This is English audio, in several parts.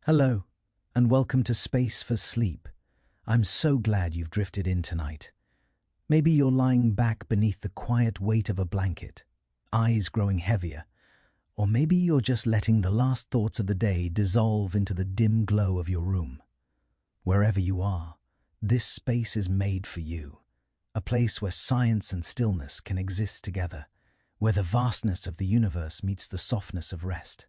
Hello, and welcome to Space for Sleep. I'm so glad you've drifted in tonight. Maybe you're lying back beneath the quiet weight of a blanket, eyes growing heavier, or maybe you're just letting the last thoughts of the day dissolve into the dim glow of your room. Wherever you are, this space is made for you, a place where science and stillness can exist together, where the vastness of the universe meets the softness of rest.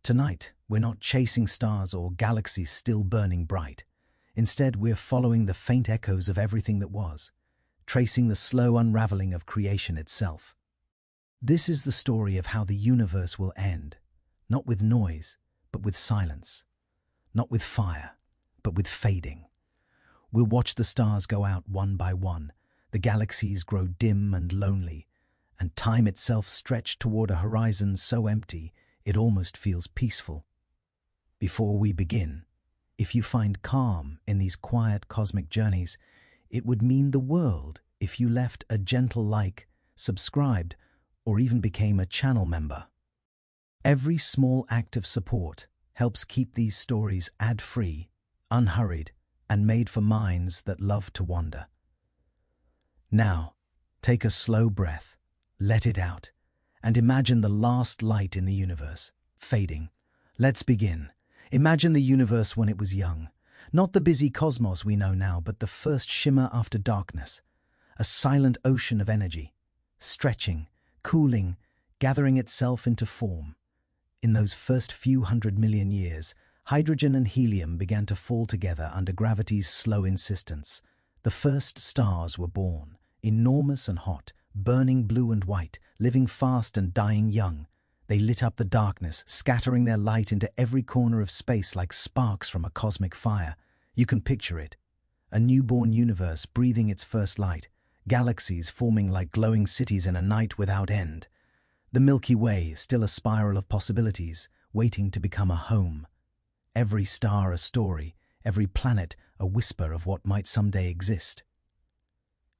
Tonight, we're not chasing stars or galaxies still burning bright. Instead, we're following the faint echoes of everything that was, tracing the slow unraveling of creation itself. This is the story of how the universe will end, not with noise, but with silence. Not with fire, but with fading. We'll watch the stars go out one by one, the galaxies grow dim and lonely, and time itself stretch toward a horizon so empty it almost feels peaceful. Before we begin, if you find calm in these quiet cosmic journeys, it would mean the world if you left a gentle like, subscribed, or even became a channel member. Every small act of support helps keep these stories ad-free, unhurried, and made for minds that love to wander. Now, take a slow breath, let it out, and imagine the last light in the universe, fading. Let's begin. Imagine the universe when it was young. Not the busy cosmos we know now, but the first shimmer after darkness. A silent ocean of energy, stretching, cooling, gathering itself into form. In those first few 100 million years, hydrogen and helium began to fall together under gravity's slow insistence. The first stars were born, enormous and hot, burning blue and white, living fast and dying young. They lit up the darkness, scattering their light into every corner of space like sparks from a cosmic fire. You can picture it. A newborn universe breathing its first light, galaxies forming like glowing cities in a night without end. The Milky Way, still a spiral of possibilities, waiting to become a home. Every star a story, every planet a whisper of what might someday exist.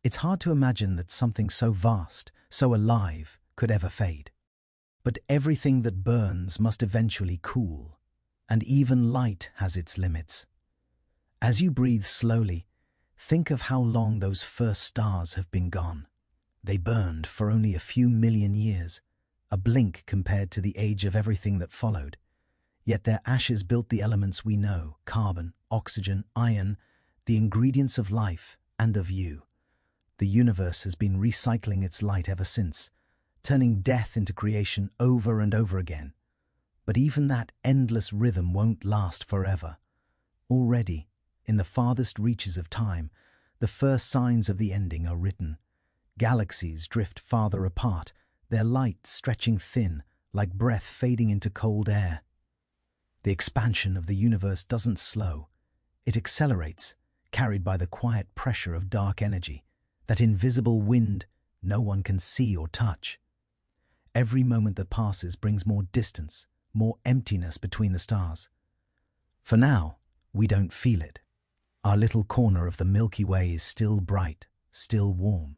It's hard to imagine that something so vast, so alive, could ever fade. But everything that burns must eventually cool, and even light has its limits. As you breathe slowly, think of how long those first stars have been gone. They burned for only a few million years, a blink compared to the age of everything that followed. Yet their ashes built the elements we know: carbon, oxygen, iron, the ingredients of life and of you. The universe has been recycling its light ever since, turning death into creation over and over again. But even that endless rhythm won't last forever. Already, in the farthest reaches of time, the first signs of the ending are written. Galaxies drift farther apart, their light stretching thin, like breath fading into cold air. The expansion of the universe doesn't slow. It accelerates, carried by the quiet pressure of dark energy, that invisible wind no one can see or touch. Every moment that passes brings more distance, more emptiness between the stars. For now, we don't feel it. Our little corner of the Milky Way is still bright, still warm.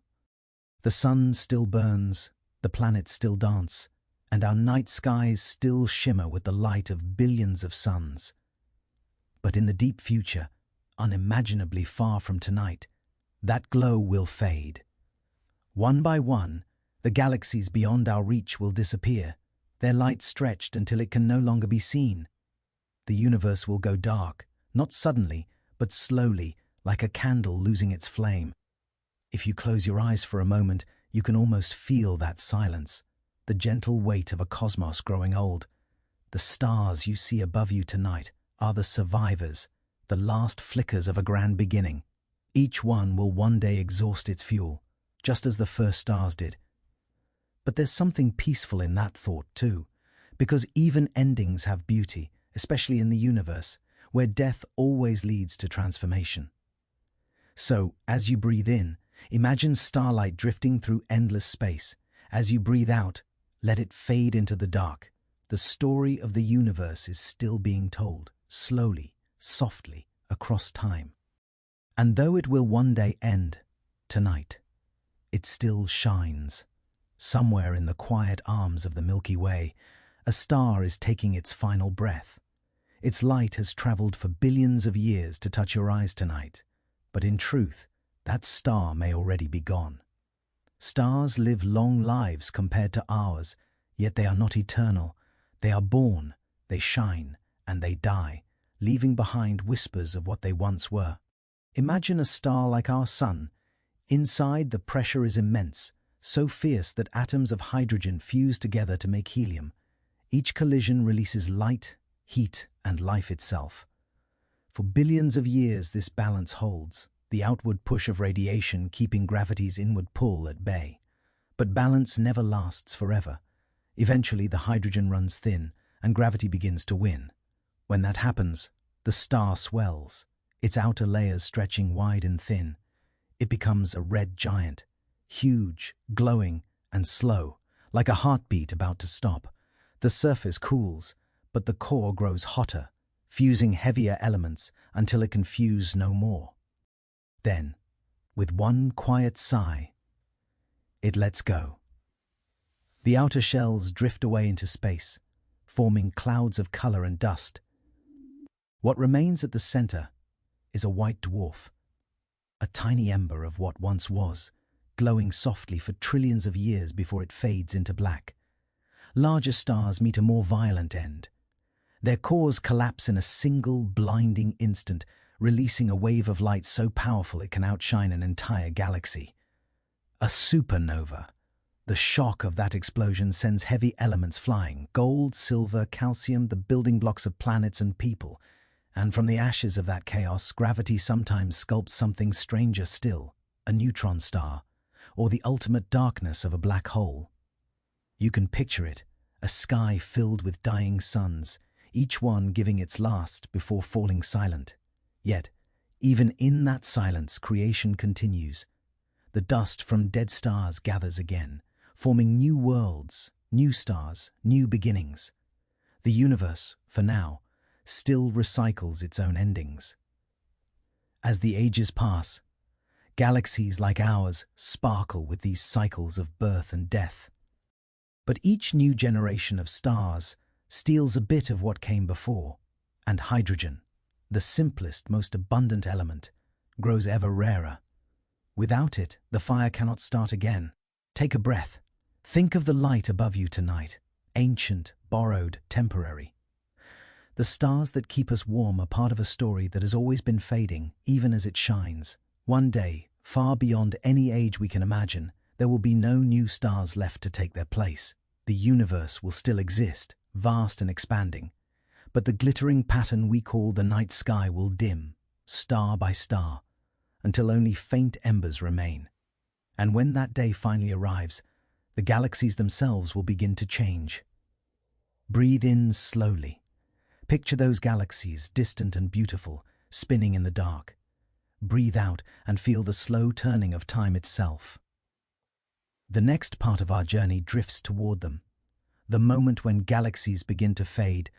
The sun still burns, the planets still dance, and our night skies still shimmer with the light of billions of suns. But in the deep future, unimaginably far from tonight, that glow will fade. One by one, the galaxies beyond our reach will disappear, their light stretched until it can no longer be seen. The universe will go dark, not suddenly, but slowly, like a candle losing its flame. If you close your eyes for a moment, you can almost feel that silence, the gentle weight of a cosmos growing old. The stars you see above you tonight are the survivors, the last flickers of a grand beginning. Each one will one day exhaust its fuel, just as the first stars did. But there's something peaceful in that thought too, because even endings have beauty, especially in the universe, where death always leads to transformation. So, as you breathe in, imagine starlight drifting through endless space. As you breathe out, let it fade into the dark. The story of the universe is still being told, slowly, softly, across time. And though it will one day end, tonight, it still shines. Somewhere in the quiet arms of the Milky Way, a star is taking its final breath. Its light has traveled for billions of years to touch your eyes tonight. But in truth, that star may already be gone. Stars live long lives compared to ours, yet they are not eternal. They are born, they shine, and they die, leaving behind whispers of what they once were. Imagine a star like our Sun. Inside, the pressure is immense, so fierce that atoms of hydrogen fuse together to make helium. Each collision releases light, heat, and life itself. For billions of years, this balance holds, the outward push of radiation keeping gravity's inward pull at bay. But balance never lasts forever. Eventually, the hydrogen runs thin, and gravity begins to win. When that happens, the star swells, its outer layers stretching wide and thin. It becomes a red giant, huge, glowing, and slow, like a heartbeat about to stop. The surface cools, but the core grows hotter, fusing heavier elements until it can fuse no more. Then, with one quiet sigh, it lets go. The outer shells drift away into space, forming clouds of color and dust. What remains at the center is a white dwarf, a tiny ember of what once was, glowing softly for trillions of years before it fades into black. Larger stars meet a more violent end. Their cores collapse in a single blinding instant, releasing a wave of light so powerful it can outshine an entire galaxy. A supernova. The shock of that explosion sends heavy elements flying: gold, silver, calcium, the building blocks of planets and people. And from the ashes of that chaos, gravity sometimes sculpts something stranger still, a neutron star, or the ultimate darkness of a black hole. You can picture it, a sky filled with dying suns, each one giving its last before falling silent. Yet, even in that silence, creation continues. The dust from dead stars gathers again, forming new worlds, new stars, new beginnings. The universe, for now, still recycles its own endings. As the ages pass, galaxies like ours sparkle with these cycles of birth and death. But each new generation of stars steals a bit of what came before, and hydrogen, the simplest, most abundant element, grows ever rarer. Without it, the fire cannot start again. Take a breath. Think of the light above you tonight, ancient, borrowed, temporary. The stars that keep us warm are part of a story that has always been fading, even as it shines. One day, far beyond any age we can imagine, there will be no new stars left to take their place. The universe will still exist, vast and expanding, but the glittering pattern we call the night sky will dim, star by star, until only faint embers remain. And when that day finally arrives, the galaxies themselves will begin to change. Breathe in slowly. Picture those galaxies, distant and beautiful, spinning in the dark. Breathe out and feel the slow turning of time itself. The next part of our journey drifts toward them, the moment when galaxies begin to fade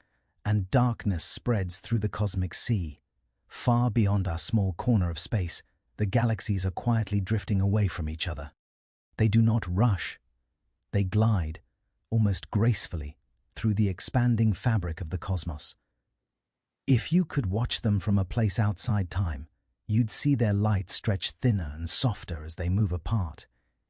and darkness spreads through the cosmic sea. Far beyond our small corner of space, the galaxies are quietly drifting away from each other. They do not rush. They glide, almost gracefully, through the expanding fabric of the cosmos. If you could watch them from a place outside time, you'd see their light stretch thinner and softer as they move apart,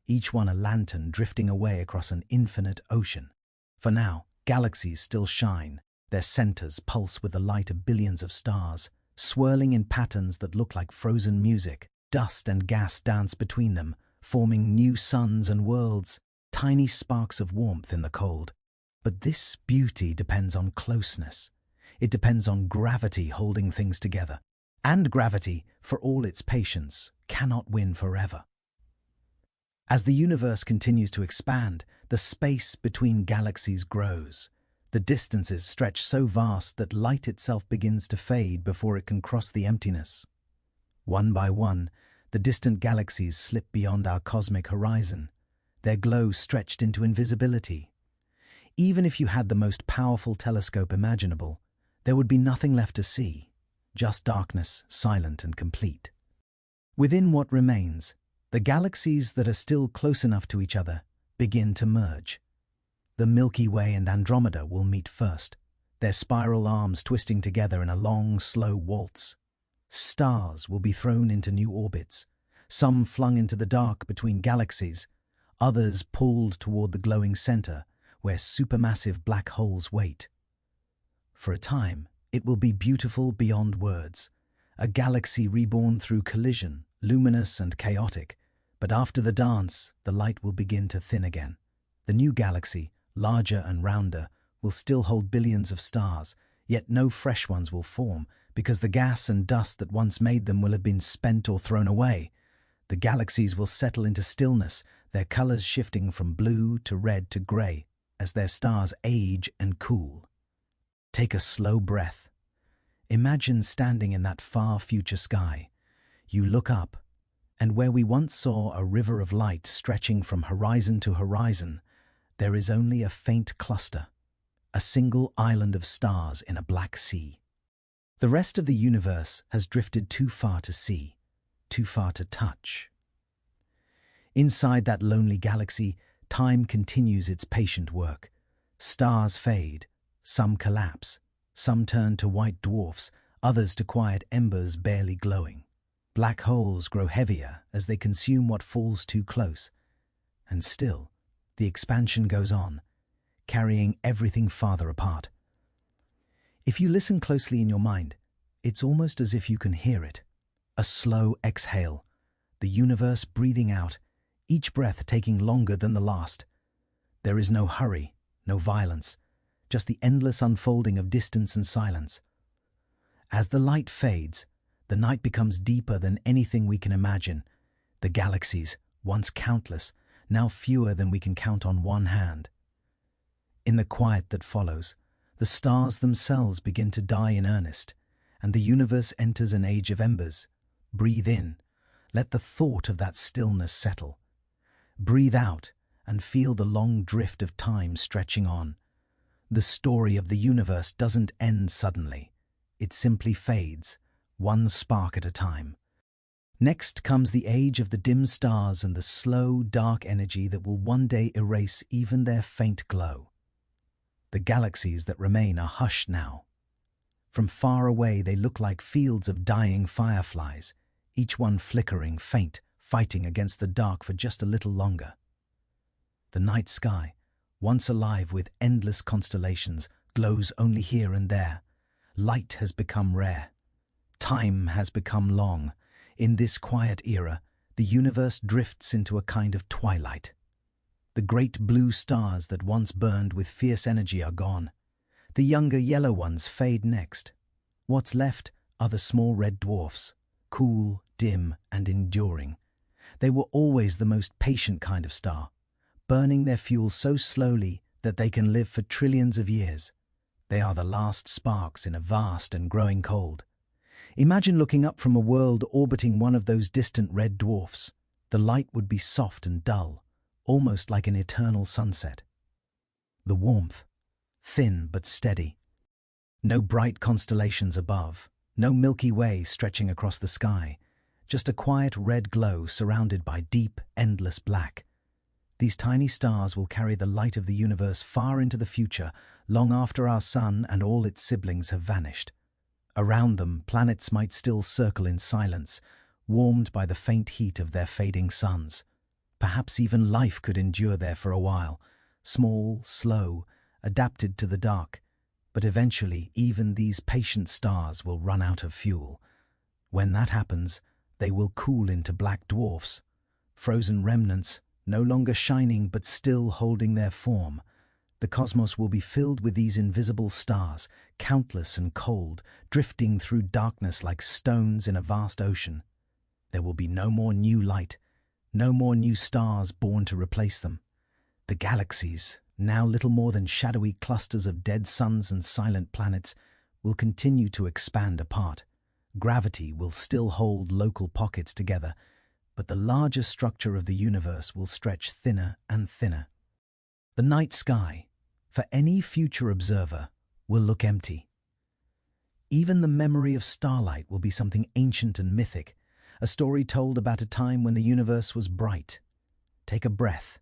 each one a lantern drifting away across an infinite ocean. For now, galaxies still shine. Their centers pulse with the light of billions of stars, swirling in patterns that look like frozen music. Dust and gas dance between them, forming new suns and worlds, tiny sparks of warmth in the cold. But this beauty depends on closeness. It depends on gravity holding things together. And gravity, for all its patience, cannot win forever. As the universe continues to expand, the space between galaxies grows. The distances stretch so vast that light itself begins to fade before it can cross the emptiness. One by one, the distant galaxies slip beyond our cosmic horizon, their glow stretched into invisibility. Even if you had the most powerful telescope imaginable, there would be nothing left to see, just darkness, silent and complete. Within what remains, the galaxies that are still close enough to each other begin to merge. The Milky Way and Andromeda will meet first, their spiral arms twisting together in a long, slow waltz. Stars will be thrown into new orbits, some flung into the dark between galaxies, others pulled toward the glowing center where supermassive black holes wait. For a time, it will be beautiful beyond words, a galaxy reborn through collision, luminous and chaotic. But after the dance, the light will begin to thin again. The new galaxy, larger and rounder, will still hold billions of stars, yet no fresh ones will form, because the gas and dust that once made them will have been spent or thrown away. The galaxies will settle into stillness, their colors shifting from blue to red to gray as their stars age and cool. Take a slow breath. Imagine standing in that far future sky. You look up, and where we once saw a river of light stretching from horizon to horizon, there is only a faint cluster, a single island of stars in a black sea. The rest of the universe has drifted too far to see, too far to touch. Inside that lonely galaxy, time continues its patient work. Stars fade, some collapse, some turn to white dwarfs, others to quiet embers barely glowing. Black holes grow heavier as they consume what falls too close. And still, the expansion goes on, carrying everything farther apart. If you listen closely in your mind, it's almost as if you can hear it. A slow exhale, the universe breathing out, each breath taking longer than the last. There is no hurry, no violence, just the endless unfolding of distance and silence. As the light fades, the night becomes deeper than anything we can imagine. The galaxies, once countless, now fewer than we can count on one hand. In the quiet that follows, the stars themselves begin to die in earnest, and the universe enters an age of embers. Breathe in. Let the thought of that stillness settle. Breathe out and feel the long drift of time stretching on. The story of the universe doesn't end suddenly. It simply fades, one spark at a time. Next comes the age of the dim stars and the slow, dark energy that will one day erase even their faint glow. The galaxies that remain are hushed now. From far away they look like fields of dying fireflies, each one flickering, faint, fighting against the dark for just a little longer. The night sky, once alive with endless constellations, glows only here and there. Light has become rare. Time has become long. In this quiet era, the universe drifts into a kind of twilight. The great blue stars that once burned with fierce energy are gone. The younger yellow ones fade next. What's left are the small red dwarfs, cool, dim, and enduring. They were always the most patient kind of star, burning their fuel so slowly that they can live for trillions of years. They are the last sparks in a vast and growing cold. Imagine looking up from a world orbiting one of those distant red dwarfs. The light would be soft and dull, almost like an eternal sunset. The warmth, thin but steady. No bright constellations above, no Milky Way stretching across the sky, just a quiet red glow surrounded by deep, endless black. These tiny stars will carry the light of the universe far into the future, long after our sun and all its siblings have vanished. Around them, planets might still circle in silence, warmed by the faint heat of their fading suns. Perhaps even life could endure there for a while, small, slow, adapted to the dark. But eventually, even these patient stars will run out of fuel. When that happens, they will cool into black dwarfs, frozen remnants, no longer shining but still holding their form. The cosmos will be filled with these invisible stars, countless and cold, drifting through darkness like stones in a vast ocean. There will be no more new light, no more new stars born to replace them. The galaxies, now little more than shadowy clusters of dead suns and silent planets, will continue to expand apart. Gravity will still hold local pockets together, but the larger structure of the universe will stretch thinner and thinner. The night sky, for any future observer, will look empty. Even the memory of starlight will be something ancient and mythic, a story told about a time when the universe was bright. Take a breath.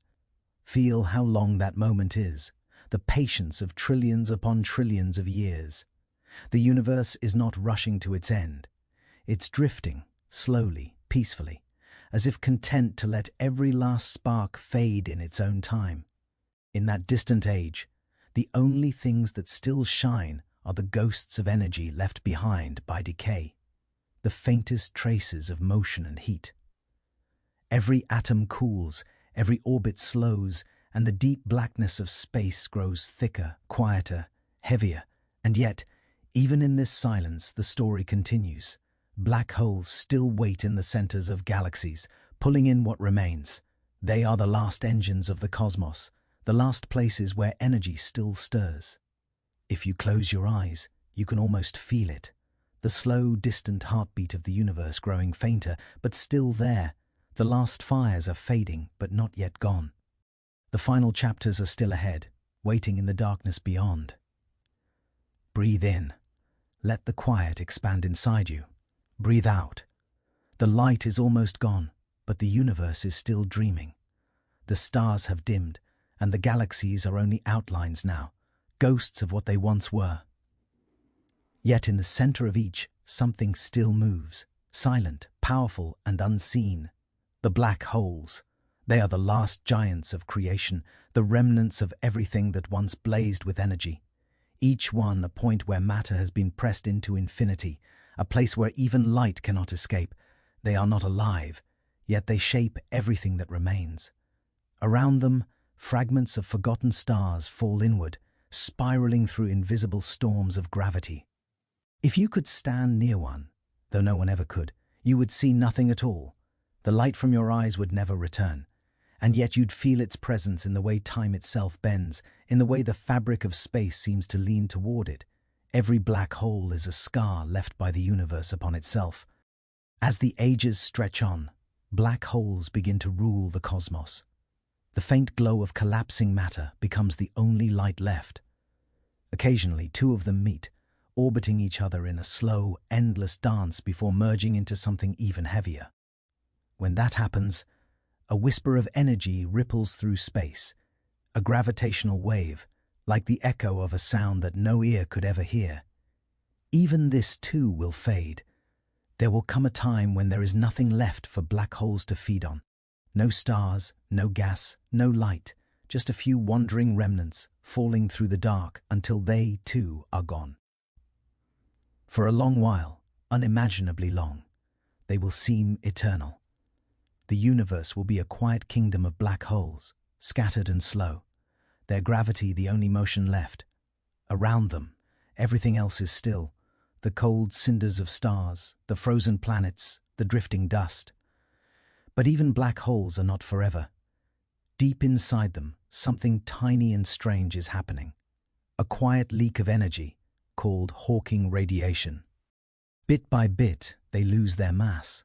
Feel how long that moment is. the patience of trillions upon trillions of years. The universe is not rushing to its end. It's drifting, slowly, peacefully, as if content to let every last spark fade in its own time. In that distant age, the only things that still shine are the ghosts of energy left behind by decay, the faintest traces of motion and heat. Every atom cools, every orbit slows, and the deep blackness of space grows thicker, quieter, heavier. And yet, even in this silence, the story continues. Black holes still wait in the centers of galaxies, pulling in what remains. They are the last engines of the cosmos, the last places where energy still stirs. If you close your eyes, you can almost feel it. The slow, distant heartbeat of the universe growing fainter, but still there. The last fires are fading, but not yet gone. The final chapters are still ahead, waiting in the darkness beyond. Breathe in. Let the quiet expand inside you. Breathe out. The light is almost gone, but the universe is still dreaming. The stars have dimmed, and the galaxies are only outlines now, ghosts of what they once were. Yet in the center of each, something still moves, silent, powerful, and unseen. The black holes. They are the last giants of creation, the remnants of everything that once blazed with energy. Each one a point where matter has been pressed into infinity, a place where even light cannot escape. They are not alive, yet they shape everything that remains. Around them, fragments of forgotten stars fall inward, spiraling through invisible storms of gravity. If you could stand near one, though no one ever could, you would see nothing at all. The light from your eyes would never return, and yet you'd feel its presence in the way time itself bends, in the way the fabric of space seems to lean toward it. Every black hole is a scar left by the universe upon itself. As the ages stretch on, black holes begin to rule the cosmos. The faint glow of collapsing matter becomes the only light left. Occasionally, two of them meet, orbiting each other in a slow, endless dance before merging into something even heavier. When that happens, a whisper of energy ripples through space, a gravitational wave, like the echo of a sound that no ear could ever hear. Even this too will fade. There will come a time when there is nothing left for black holes to feed on. No stars, no gas, no light, just a few wandering remnants falling through the dark until they too are gone. For a long while, unimaginably long, they will seem eternal. The universe will be a quiet kingdom of black holes, scattered and slow, their gravity the only motion left. Around them, everything else is still, the cold cinders of stars, the frozen planets, the drifting dust. But even black holes are not forever. Deep inside them, something tiny and strange is happening. A quiet leak of energy, called Hawking radiation. Bit by bit, they lose their mass.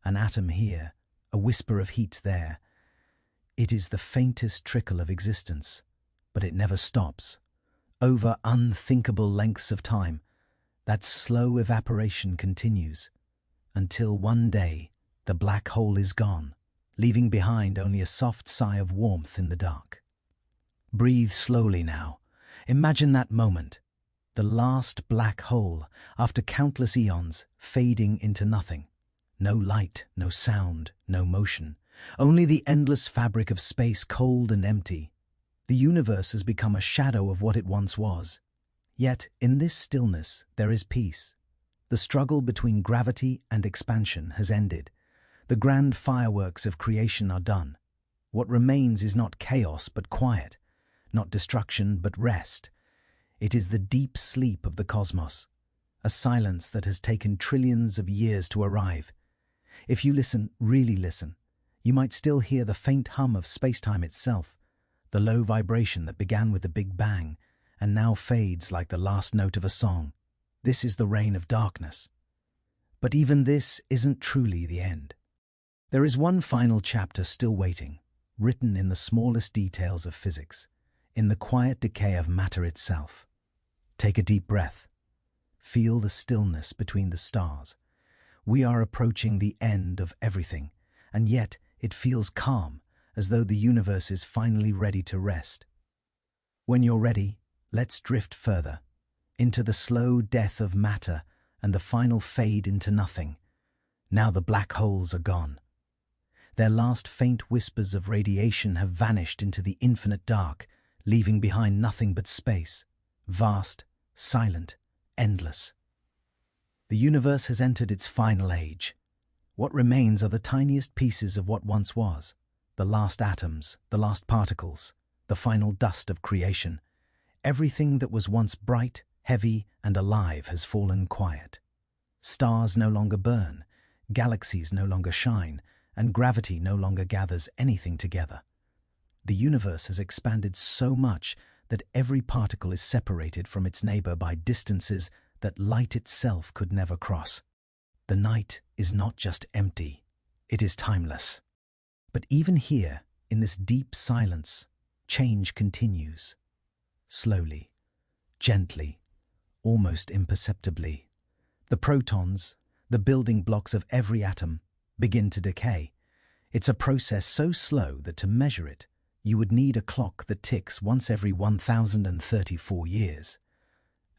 An atom here, a whisper of heat there. It is the faintest trickle of existence, but it never stops. Over unthinkable lengths of time, that slow evaporation continues, until one day the black hole is gone, leaving behind only a soft sigh of warmth in the dark. Breathe slowly now. Imagine that moment, the last black hole, after countless eons, fading into nothing. No light, no sound, no motion, only the endless fabric of space, cold and empty. The universe has become a shadow of what it once was. Yet, in this stillness, there is peace. The struggle between gravity and expansion has ended. The grand fireworks of creation are done. What remains is not chaos but quiet, not destruction but rest. It is the deep sleep of the cosmos, a silence that has taken trillions of years to arrive. If you listen, really listen, you might still hear the faint hum of space-time itself, the low vibration that began with the Big Bang and now fades like the last note of a song. This is the reign of darkness. But even this isn't truly the end. There is one final chapter still waiting, written in the smallest details of physics, in the quiet decay of matter itself. Take a deep breath. Feel the stillness between the stars. We are approaching the end of everything, and yet it feels calm, as though the universe is finally ready to rest. When you're ready, let's drift further, into the slow death of matter and the final fade into nothing. Now the black holes are gone. Their last faint whispers of radiation have vanished into the infinite dark, leaving behind nothing but space, vast, silent, endless. The universe has entered its final age. What remains are the tiniest pieces of what once was, the last atoms, the last particles, the final dust of creation. Everything that was once bright, heavy, and alive has fallen quiet. Stars no longer burn, galaxies no longer shine, and gravity no longer gathers anything together. The universe has expanded so much that every particle is separated from its neighbor by distances that light itself could never cross. The night is not just empty, it is timeless. But even here, in this deep silence, change continues. Slowly, gently, almost imperceptibly. The protons, the building blocks of every atom, begin to decay. It's a process so slow that to measure it, you would need a clock that ticks once every 1,034 years.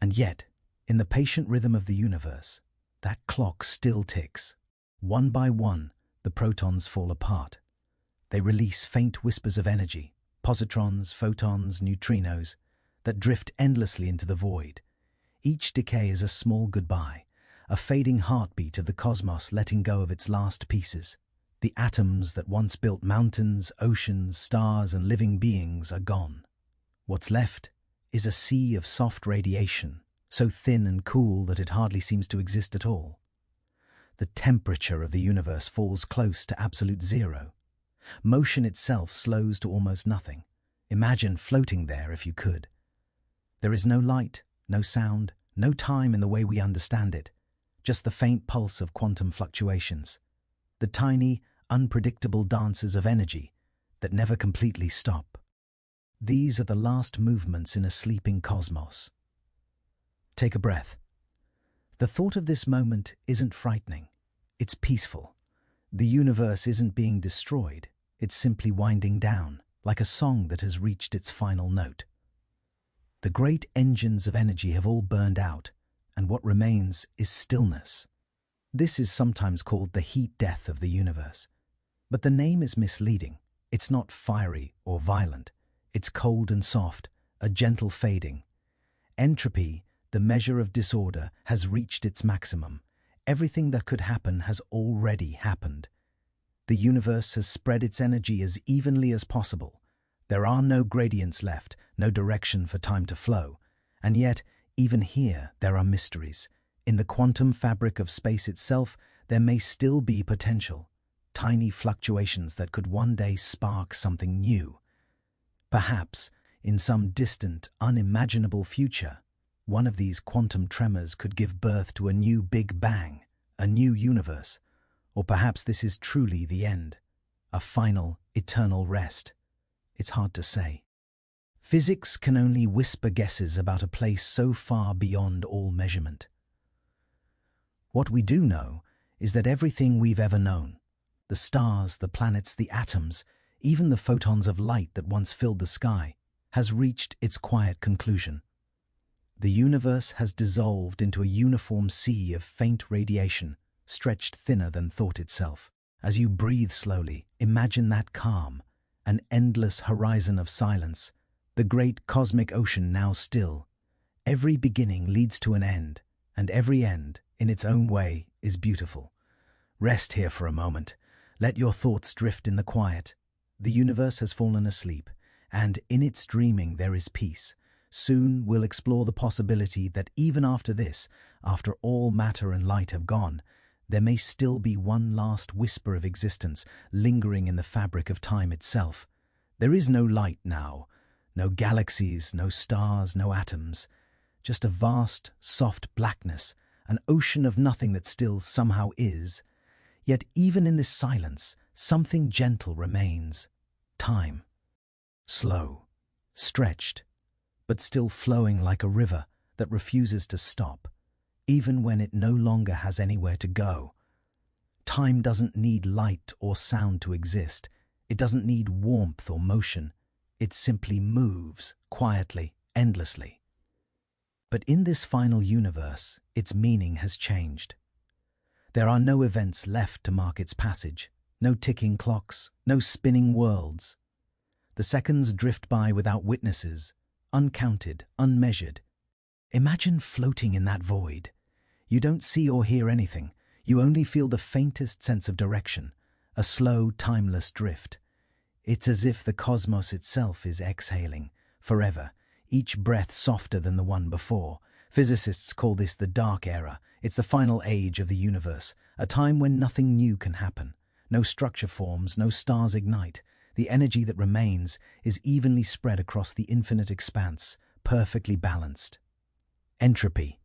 And yet, in the patient rhythm of the universe, that clock still ticks. One by one, the protons fall apart. They release faint whispers of energy, positrons, photons, neutrinos, that drift endlessly into the void. Each decay is a small goodbye, a fading heartbeat of the cosmos letting go of its last pieces. The atoms that once built mountains, oceans, stars, and living beings are gone. What's left is a sea of soft radiation, so thin and cool that it hardly seems to exist at all. The temperature of the universe falls close to absolute zero. Motion itself slows to almost nothing. Imagine floating there if you could. There is no light, no sound, no time in the way we understand it, just the faint pulse of quantum fluctuations, the tiny, unpredictable dances of energy that never completely stop. These are the last movements in a sleeping cosmos. Take a breath. The thought of this moment isn't frightening. It's peaceful. The universe isn't being destroyed. It's simply winding down, like a song that has reached its final note. The great engines of energy have all burned out, and what remains is stillness. This is sometimes called the heat death of the universe. But the name is misleading. It's not fiery or violent. It's cold and soft, a gentle fading. Entropy, the measure of disorder, has reached its maximum. Everything that could happen has already happened. The universe has spread its energy as evenly as possible. There are no gradients left, no direction for time to flow. And yet, even here, there are mysteries. In the quantum fabric of space itself, there may still be potential. Tiny fluctuations that could one day spark something new. Perhaps, in some distant, unimaginable future, one of these quantum tremors could give birth to a new Big Bang, a new universe. Or perhaps this is truly the end, a final, eternal rest. It's hard to say. Physics can only whisper guesses about a place so far beyond all measurement. What we do know is that everything we've ever known, the stars, the planets, the atoms, even the photons of light that once filled the sky, has reached its quiet conclusion. The universe has dissolved into a uniform sea of faint radiation, stretched thinner than thought itself. As you breathe slowly, imagine that calm, an endless horizon of silence, the great cosmic ocean now still. Every beginning leads to an end, and every end, in its own way, is beautiful. Rest here for a moment. Let your thoughts drift in the quiet. The universe has fallen asleep, and in its dreaming there is peace. Soon we'll explore the possibility that even after this, after all matter and light have gone, there may still be one last whisper of existence lingering in the fabric of time itself. There is no light now, no galaxies, no stars, no atoms, just a vast, soft blackness, an ocean of nothing that still somehow is. Yet even in this silence, something gentle remains. Time. Slow, stretched, but still flowing like a river that refuses to stop, even when it no longer has anywhere to go. Time doesn't need light or sound to exist. It doesn't need warmth or motion. It simply moves, quietly, endlessly. But in this final universe, its meaning has changed. There are no events left to mark its passage, no ticking clocks, no spinning worlds. The seconds drift by without witnesses, uncounted, unmeasured. Imagine floating in that void. You don't see or hear anything. You only feel the faintest sense of direction, a slow, timeless drift. It's as if the cosmos itself is exhaling, forever, each breath softer than the one before. Physicists call this the dark era. It's the final age of the universe, a time when nothing new can happen. No structure forms, no stars ignite. The energy that remains is evenly spread across the infinite expanse, perfectly balanced. Entropy,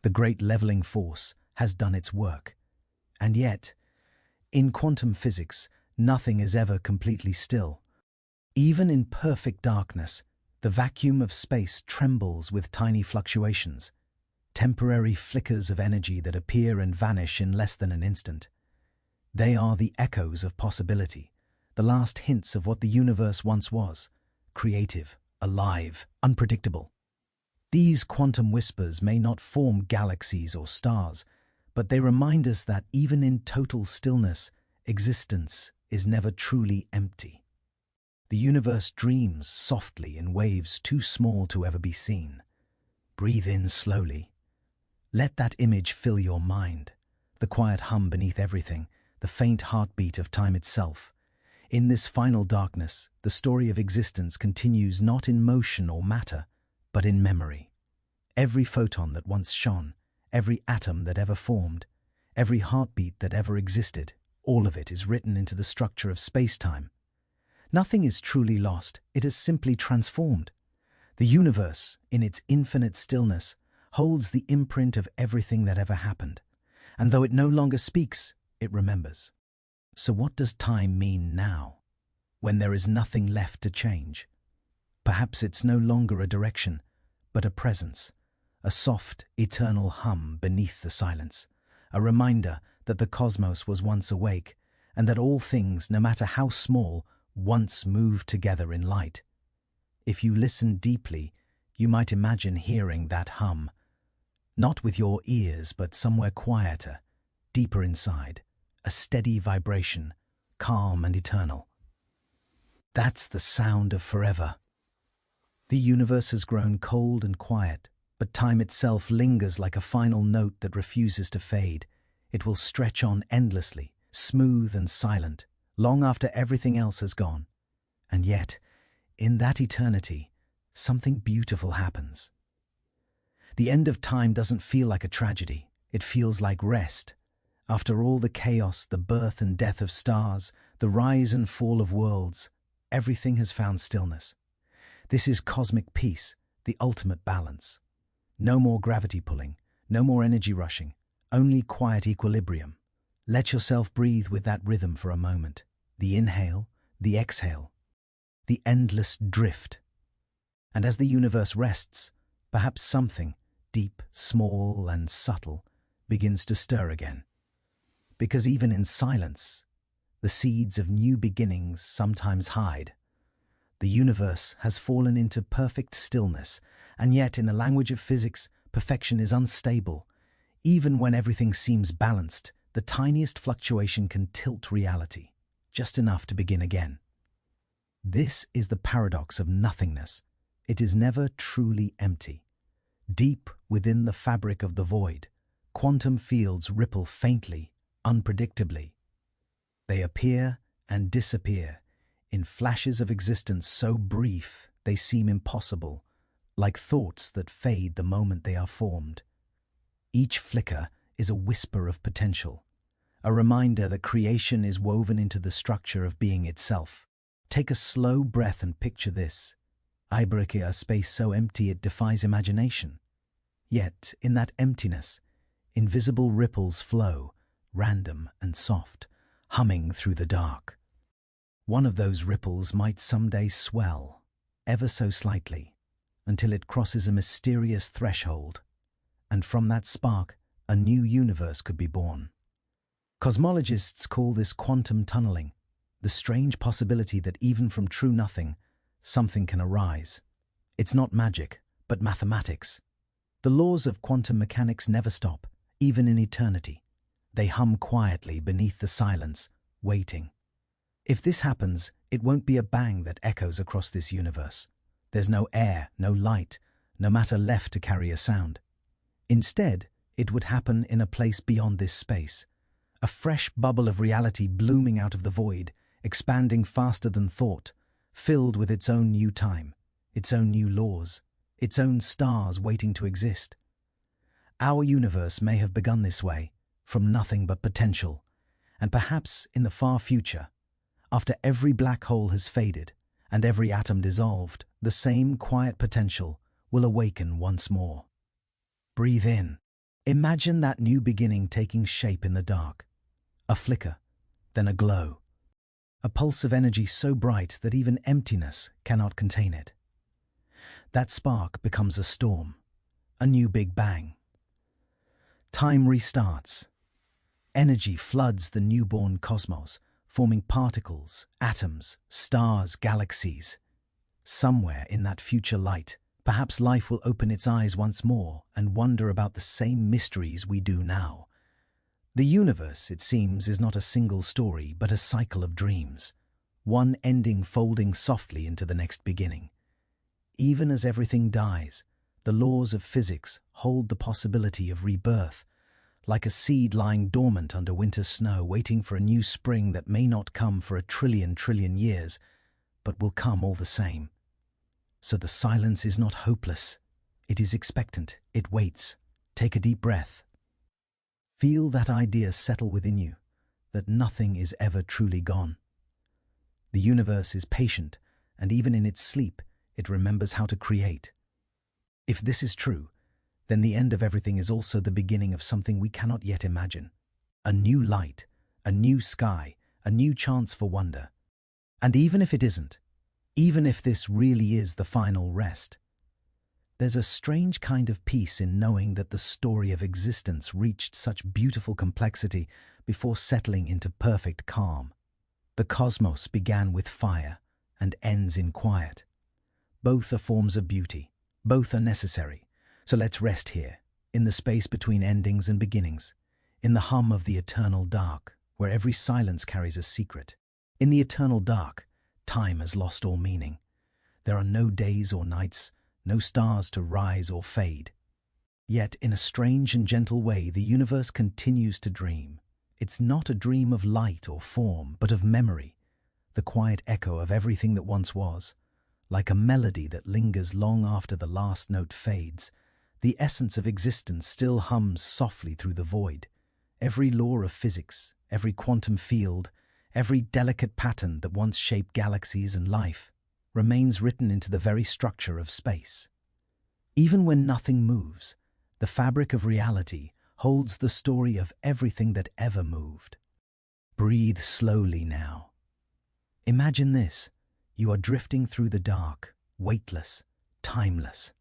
the great leveling force, has done its work. And yet, in quantum physics, nothing is ever completely still. Even in perfect darkness, the vacuum of space trembles with tiny fluctuations, temporary flickers of energy that appear and vanish in less than an instant. They are the echoes of possibility, the last hints of what the universe once was, creative, alive, unpredictable. These quantum whispers may not form galaxies or stars, but they remind us that even in total stillness, existence is never truly empty. The universe dreams softly in waves too small to ever be seen. Breathe in slowly. Let that image fill your mind, the quiet hum beneath everything, the faint heartbeat of time itself. In this final darkness, the story of existence continues not in motion or matter, but in memory. Every photon that once shone, every atom that ever formed, every heartbeat that ever existed, all of it is written into the structure of space-time. Nothing is truly lost, it is simply transformed. The universe, in its infinite stillness, holds the imprint of everything that ever happened. And though it no longer speaks, it remembers. So what does time mean now, when there is nothing left to change? Perhaps it's no longer a direction, but a presence, a soft, eternal hum beneath the silence, a reminder that the cosmos was once awake, and that all things, no matter how small, once moved together in light. If you listen deeply, you might imagine hearing that hum, not with your ears, but somewhere quieter, deeper inside, a steady vibration, calm and eternal. That's the sound of forever. The universe has grown cold and quiet, but time itself lingers like a final note that refuses to fade. It will stretch on endlessly, smooth and silent, long after everything else has gone. And yet, in that eternity, something beautiful happens. The end of time doesn't feel like a tragedy. It feels like rest. After all the chaos, the birth and death of stars, the rise and fall of worlds, everything has found stillness. This is cosmic peace, the ultimate balance. No more gravity pulling, no more energy rushing, only quiet equilibrium. Let yourself breathe with that rhythm for a moment. The inhale, the exhale, the endless drift. And as the universe rests, perhaps something, deep, small, and subtle, begins to stir again. Because even in silence, the seeds of new beginnings sometimes hide. The universe has fallen into perfect stillness, and yet in the language of physics, perfection is unstable. Even when everything seems balanced, the tiniest fluctuation can tilt reality, just enough to begin again. This is the paradox of nothingness. It is never truly empty. Deep within the fabric of the void, quantum fields ripple faintly, unpredictably. They appear and disappear in flashes of existence so brief they seem impossible, like thoughts that fade the moment they are formed. Each flicker is a whisper of potential, a reminder that creation is woven into the structure of being itself. Take a slow breath and picture this. Ibericea, a space so empty it defies imagination. Yet, in that emptiness, invisible ripples flow, random and soft, humming through the dark. One of those ripples might someday swell, ever so slightly, until it crosses a mysterious threshold, and from that spark, a new universe could be born. Cosmologists call this quantum tunneling, the strange possibility that even from true nothing, something can arise. It's not magic, but mathematics. The laws of quantum mechanics never stop, even in eternity. They hum quietly beneath the silence, waiting. If this happens, it won't be a bang that echoes across this universe. There's no air, no light, no matter left to carry a sound. Instead, it would happen in a place beyond this space. A fresh bubble of reality blooming out of the void, expanding faster than thought, filled with its own new time, its own new laws, its own stars waiting to exist. Our universe may have begun this way, from nothing but potential, and perhaps in the far future, after every black hole has faded and every atom dissolved, the same quiet potential will awaken once more. Breathe in. Imagine that new beginning taking shape in the dark. A flicker, then a glow. A pulse of energy so bright that even emptiness cannot contain it. That spark becomes a storm, a new big bang. Time restarts. Energy floods the newborn cosmos, forming particles, atoms, stars, galaxies. Somewhere in that future light, perhaps life will open its eyes once more and wonder about the same mysteries we do now. The universe, it seems, is not a single story, but a cycle of dreams, one ending folding softly into the next beginning. Even as everything dies, the laws of physics hold the possibility of rebirth, like a seed lying dormant under winter's snow, waiting for a new spring that may not come for a trillion years, but will come all the same. So the silence is not hopeless. It is expectant. It waits. Take a deep breath. Feel that idea settle within you, that nothing is ever truly gone. The universe is patient, and even in its sleep, it remembers how to create. If this is true, then the end of everything is also the beginning of something we cannot yet imagine. A new light, a new sky, a new chance for wonder. And even if it isn't, even if this really is the final rest, there's a strange kind of peace in knowing that the story of existence reached such beautiful complexity before settling into perfect calm. The cosmos began with fire and ends in quiet. Both are forms of beauty, both are necessary. So let's rest here, in the space between endings and beginnings, in the hum of the eternal dark, where every silence carries a secret. In the eternal dark, time has lost all meaning. There are no days or nights, no stars to rise or fade. Yet, in a strange and gentle way, the universe continues to dream. It's not a dream of light or form, but of memory, the quiet echo of everything that once was. Like a melody that lingers long after the last note fades, the essence of existence still hums softly through the void. Every law of physics, every quantum field, every delicate pattern that once shaped galaxies and life, remains written into the very structure of space. Even when nothing moves, the fabric of reality holds the story of everything that ever moved. Breathe slowly now. Imagine this. You are drifting through the dark, weightless, timeless.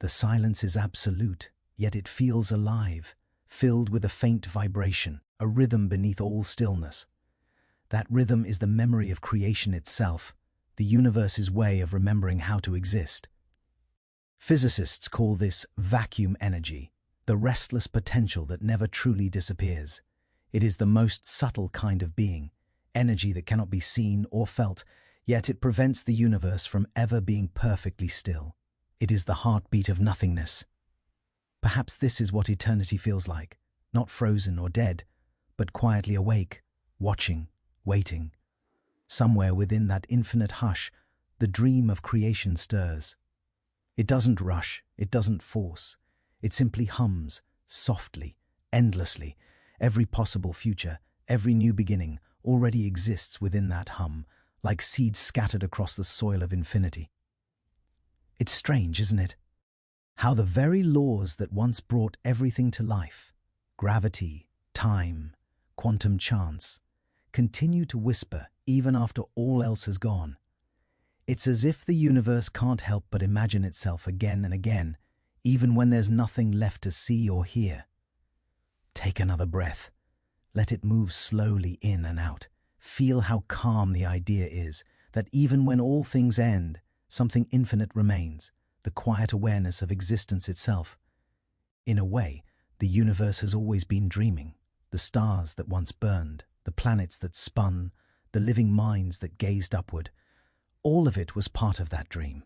The silence is absolute, yet it feels alive, filled with a faint vibration, a rhythm beneath all stillness. That rhythm is the memory of creation itself, the universe's way of remembering how to exist. Physicists call this vacuum energy, the restless potential that never truly disappears. It is the most subtle kind of being, energy that cannot be seen or felt, yet it prevents the universe from ever being perfectly still. It is the heartbeat of nothingness. Perhaps this is what eternity feels like, not frozen or dead, but quietly awake, watching, waiting. Somewhere within that infinite hush, the dream of creation stirs. It doesn't rush, it doesn't force. It simply hums, softly, endlessly. Every possible future, every new beginning already exists within that hum, like seeds scattered across the soil of infinity. It's strange, isn't it? How the very laws that once brought everything to life, gravity, time, quantum chance, continue to whisper even after all else has gone. It's as if the universe can't help but imagine itself again and again, even when there's nothing left to see or hear. Take another breath. Let it move slowly in and out. Feel how calm the idea is that even when all things end, something infinite remains, the quiet awareness of existence itself. In a way, the universe has always been dreaming. The stars that once burned, the planets that spun, the living minds that gazed upward, all of it was part of that dream.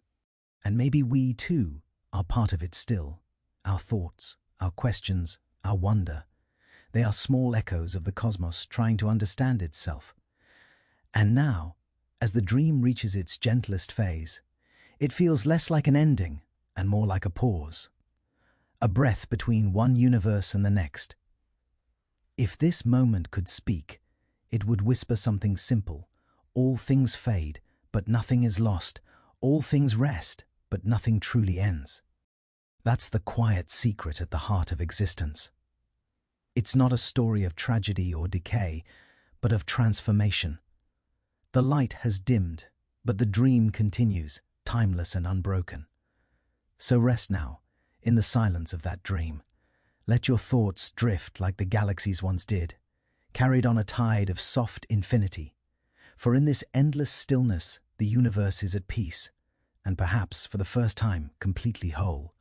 And maybe we, too, are part of it still. Our thoughts, our questions, our wonder. They are small echoes of the cosmos trying to understand itself. And now, as the dream reaches its gentlest phase, it feels less like an ending and more like a pause. A breath between one universe and the next. If this moment could speak, it would whisper something simple. All things fade, but nothing is lost. All things rest, but nothing truly ends. That's the quiet secret at the heart of existence. It's not a story of tragedy or decay, but of transformation. The light has dimmed, but the dream continues, timeless and unbroken. So rest now, in the silence of that dream. Let your thoughts drift like the galaxies once did, carried on a tide of soft infinity. For in this endless stillness, the universe is at peace, and perhaps, for the first time, completely whole.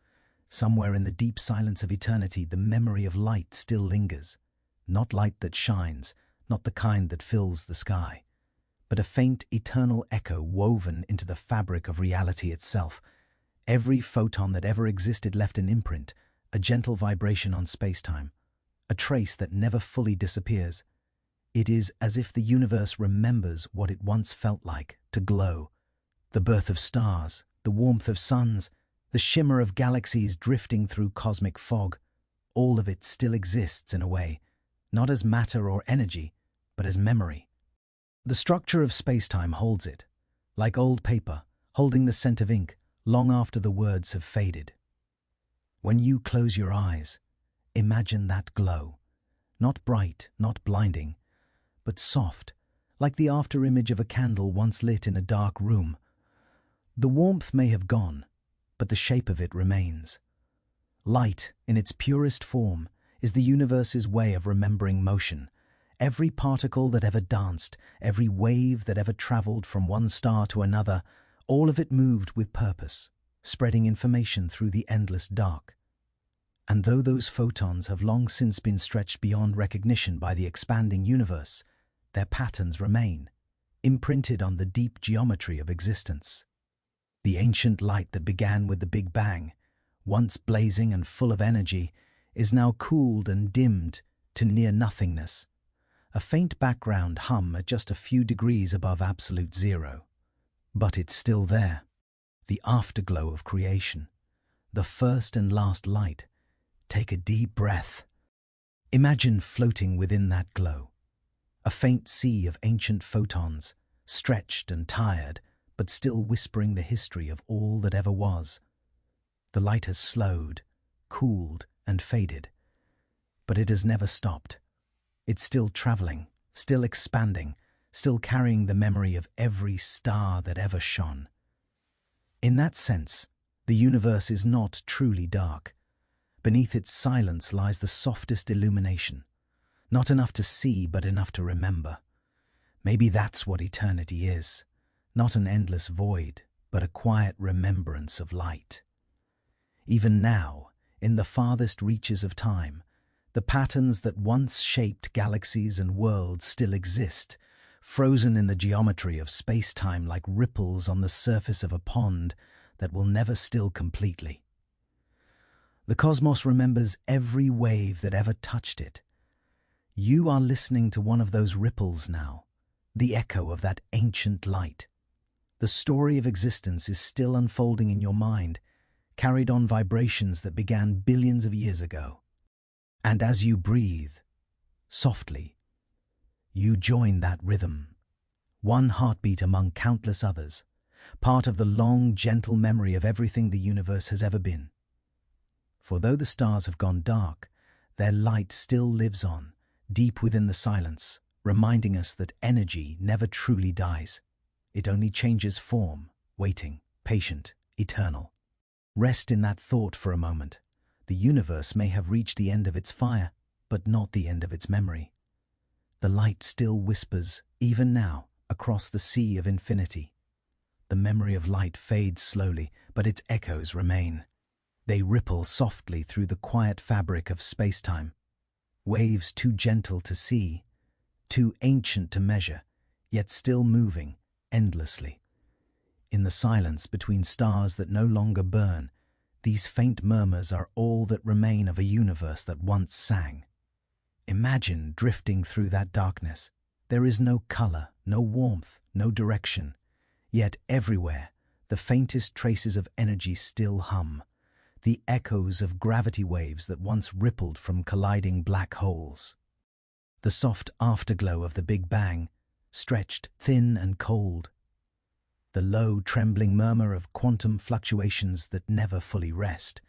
Somewhere in the deep silence of eternity, the memory of light still lingers. Not light that shines, not the kind that fills the sky, but a faint, eternal echo woven into the fabric of reality itself. Every photon that ever existed left an imprint, a gentle vibration on space-time, a trace that never fully disappears. It is as if the universe remembers what it once felt like to glow. The birth of stars, the warmth of suns, the shimmer of galaxies drifting through cosmic fog, all of it still exists in a way, not as matter or energy, but as memory. The structure of space-time holds it, like old paper, holding the scent of ink long after the words have faded. When you close your eyes, imagine that glow, not bright, not blinding, but soft, like the after-image of a candle once lit in a dark room. The warmth may have gone, but the shape of it remains. Light, in its purest form, is the universe's way of remembering motion. Every particle that ever danced, every wave that ever traveled from one star to another, all of it moved with purpose, spreading information through the endless dark. And though those photons have long since been stretched beyond recognition by the expanding universe, their patterns remain, imprinted on the deep geometry of existence. The ancient light that began with the Big Bang, once blazing and full of energy, is now cooled and dimmed to near nothingness, a faint background hum at just a few degrees above absolute zero. But it's still there, the afterglow of creation, the first and last light. Take a deep breath. Imagine floating within that glow, a faint sea of ancient photons, stretched and tired, but still whispering the history of all that ever was. The light has slowed, cooled, and faded, but it has never stopped. It's still traveling, still expanding, still carrying the memory of every star that ever shone. In that sense, the universe is not truly dark. Beneath its silence lies the softest illumination, not enough to see, but enough to remember. Maybe that's what eternity is. Not an endless void, but a quiet remembrance of light. Even now, in the farthest reaches of time, the patterns that once shaped galaxies and worlds still exist, frozen in the geometry of space-time like ripples on the surface of a pond that will never still completely. The cosmos remembers every wave that ever touched it. You are listening to one of those ripples now, the echo of that ancient light. The story of existence is still unfolding in your mind, carried on vibrations that began billions of years ago. And as you breathe, softly, you join that rhythm, one heartbeat among countless others, part of the long, gentle memory of everything the universe has ever been. For though the stars have gone dark, their light still lives on, deep within the silence, reminding us that energy never truly dies. It only changes form, waiting, patient, eternal. Rest in that thought for a moment. The universe may have reached the end of its fire, but not the end of its memory. The light still whispers, even now, across the sea of infinity. The memory of light fades slowly, but its echoes remain. They ripple softly through the quiet fabric of space-time. Waves too gentle to see, too ancient to measure, yet still moving endlessly. In the silence between stars that no longer burn, these faint murmurs are all that remain of a universe that once sang. Imagine drifting through that darkness. There is no color, no warmth, no direction. Yet everywhere, the faintest traces of energy still hum, the echoes of gravity waves that once rippled from colliding black holes. The soft afterglow of the Big Bang, stretched thin and cold. The low, trembling murmur of quantum fluctuations that never fully rest.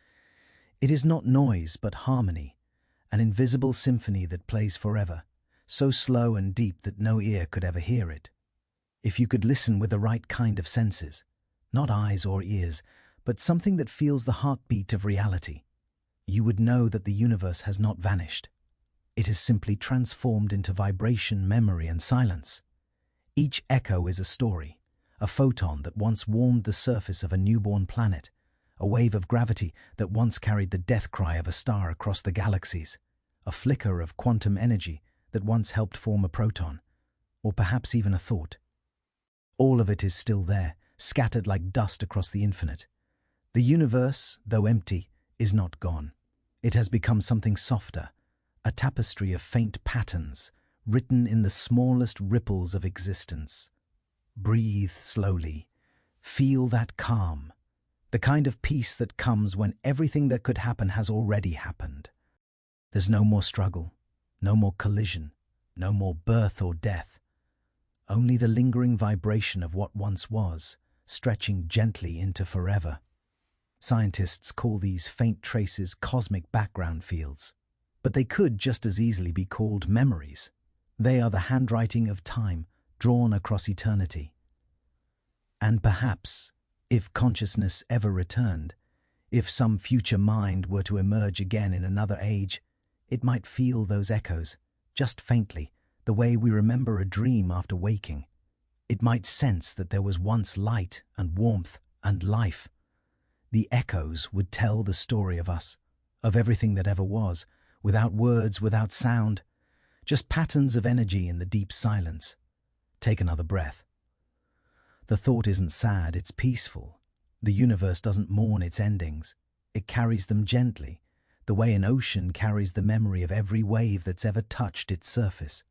It is not noise, but harmony, an invisible symphony that plays forever, so slow and deep that no ear could ever hear it. If you could listen with the right kind of senses, not eyes or ears, but something that feels the heartbeat of reality, you would know that the universe has not vanished. It has simply transformed into vibration, memory, and silence. Each echo is a story, a photon that once warmed the surface of a newborn planet, a wave of gravity that once carried the death cry of a star across the galaxies, a flicker of quantum energy that once helped form a proton, or perhaps even a thought. All of it is still there, scattered like dust across the infinite. The universe, though empty, is not gone. It has become something softer, a tapestry of faint patterns, written in the smallest ripples of existence. Breathe slowly. Feel that calm, the kind of peace that comes when everything that could happen has already happened. There's no more struggle, no more collision, no more birth or death. Only the lingering vibration of what once was, stretching gently into forever. Scientists call these faint traces cosmic background fields, but they could just as easily be called memories. They are the handwriting of time, drawn across eternity. And perhaps, if consciousness ever returned, if some future mind were to emerge again in another age, it might feel those echoes, just faintly, the way we remember a dream after waking. It might sense that there was once light and warmth and life. The echoes would tell the story of us, of everything that ever was, without words, without sound, just patterns of energy in the deep silence. Take another breath. The thought isn't sad, it's peaceful. The universe doesn't mourn its endings. It carries them gently, the way an ocean carries the memory of every wave that's ever touched its surface.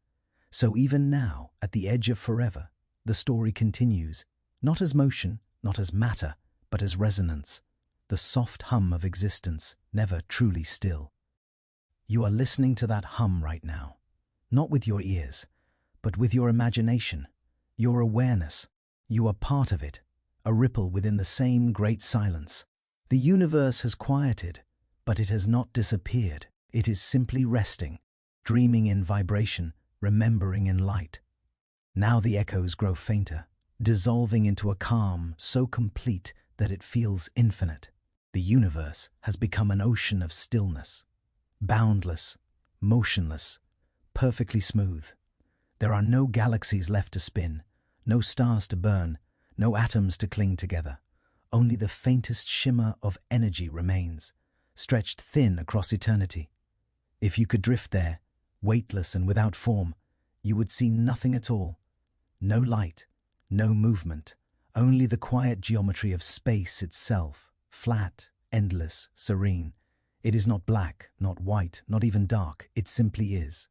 So even now, at the edge of forever, the story continues, not as motion, not as matter, but as resonance, the soft hum of existence, never truly still. You are listening to that hum right now, not with your ears, but with your imagination, your awareness. You are part of it, a ripple within the same great silence. The universe has quieted, but it has not disappeared. It is simply resting, dreaming in vibration, remembering in light. Now the echoes grow fainter, dissolving into a calm so complete that it feels infinite. The universe has become an ocean of stillness, boundless, motionless, perfectly smooth. There are no galaxies left to spin, no stars to burn, no atoms to cling together. Only the faintest shimmer of energy remains, stretched thin across eternity. If you could drift there, weightless and without form, you would see nothing at all. No light, no movement, only the quiet geometry of space itself, flat, endless, serene. It is not black, not white, not even dark, it simply is.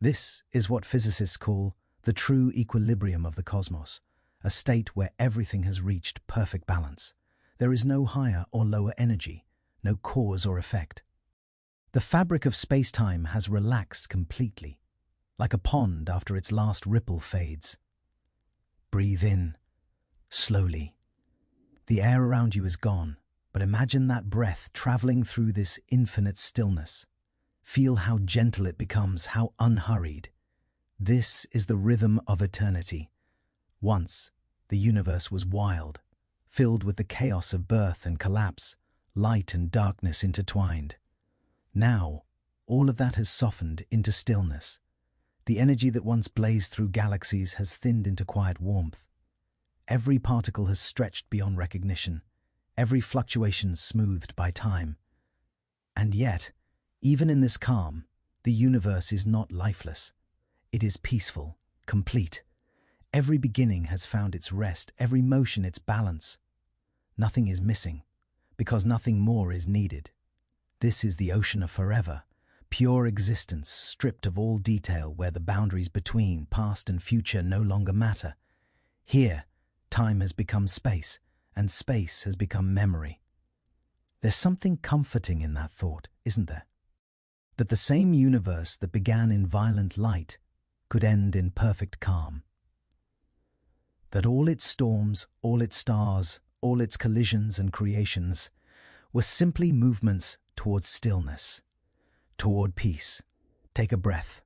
This is what physicists call the true equilibrium of the cosmos, a state where everything has reached perfect balance. There is no higher or lower energy, no cause or effect. The fabric of space-time has relaxed completely, like a pond after its last ripple fades. Breathe in, slowly. The air around you is gone, but imagine that breath traveling through this infinite stillness. Feel how gentle it becomes, how unhurried. This is the rhythm of eternity. Once, the universe was wild, filled with the chaos of birth and collapse, light and darkness intertwined. Now, all of that has softened into stillness. The energy that once blazed through galaxies has thinned into quiet warmth. Every particle has stretched beyond recognition, every fluctuation smoothed by time. And yet, even in this calm, the universe is not lifeless. It is peaceful, complete. Every beginning has found its rest, every motion its balance. Nothing is missing, because nothing more is needed. This is the ocean of forever, pure existence stripped of all detail where the boundaries between past and future no longer matter. Here, time has become space, and space has become memory. There's something comforting in that thought, isn't there? That the same universe that began in violent light could end in perfect calm. That all its storms, all its stars, all its collisions and creations were simply movements towards stillness, toward peace. Take a breath.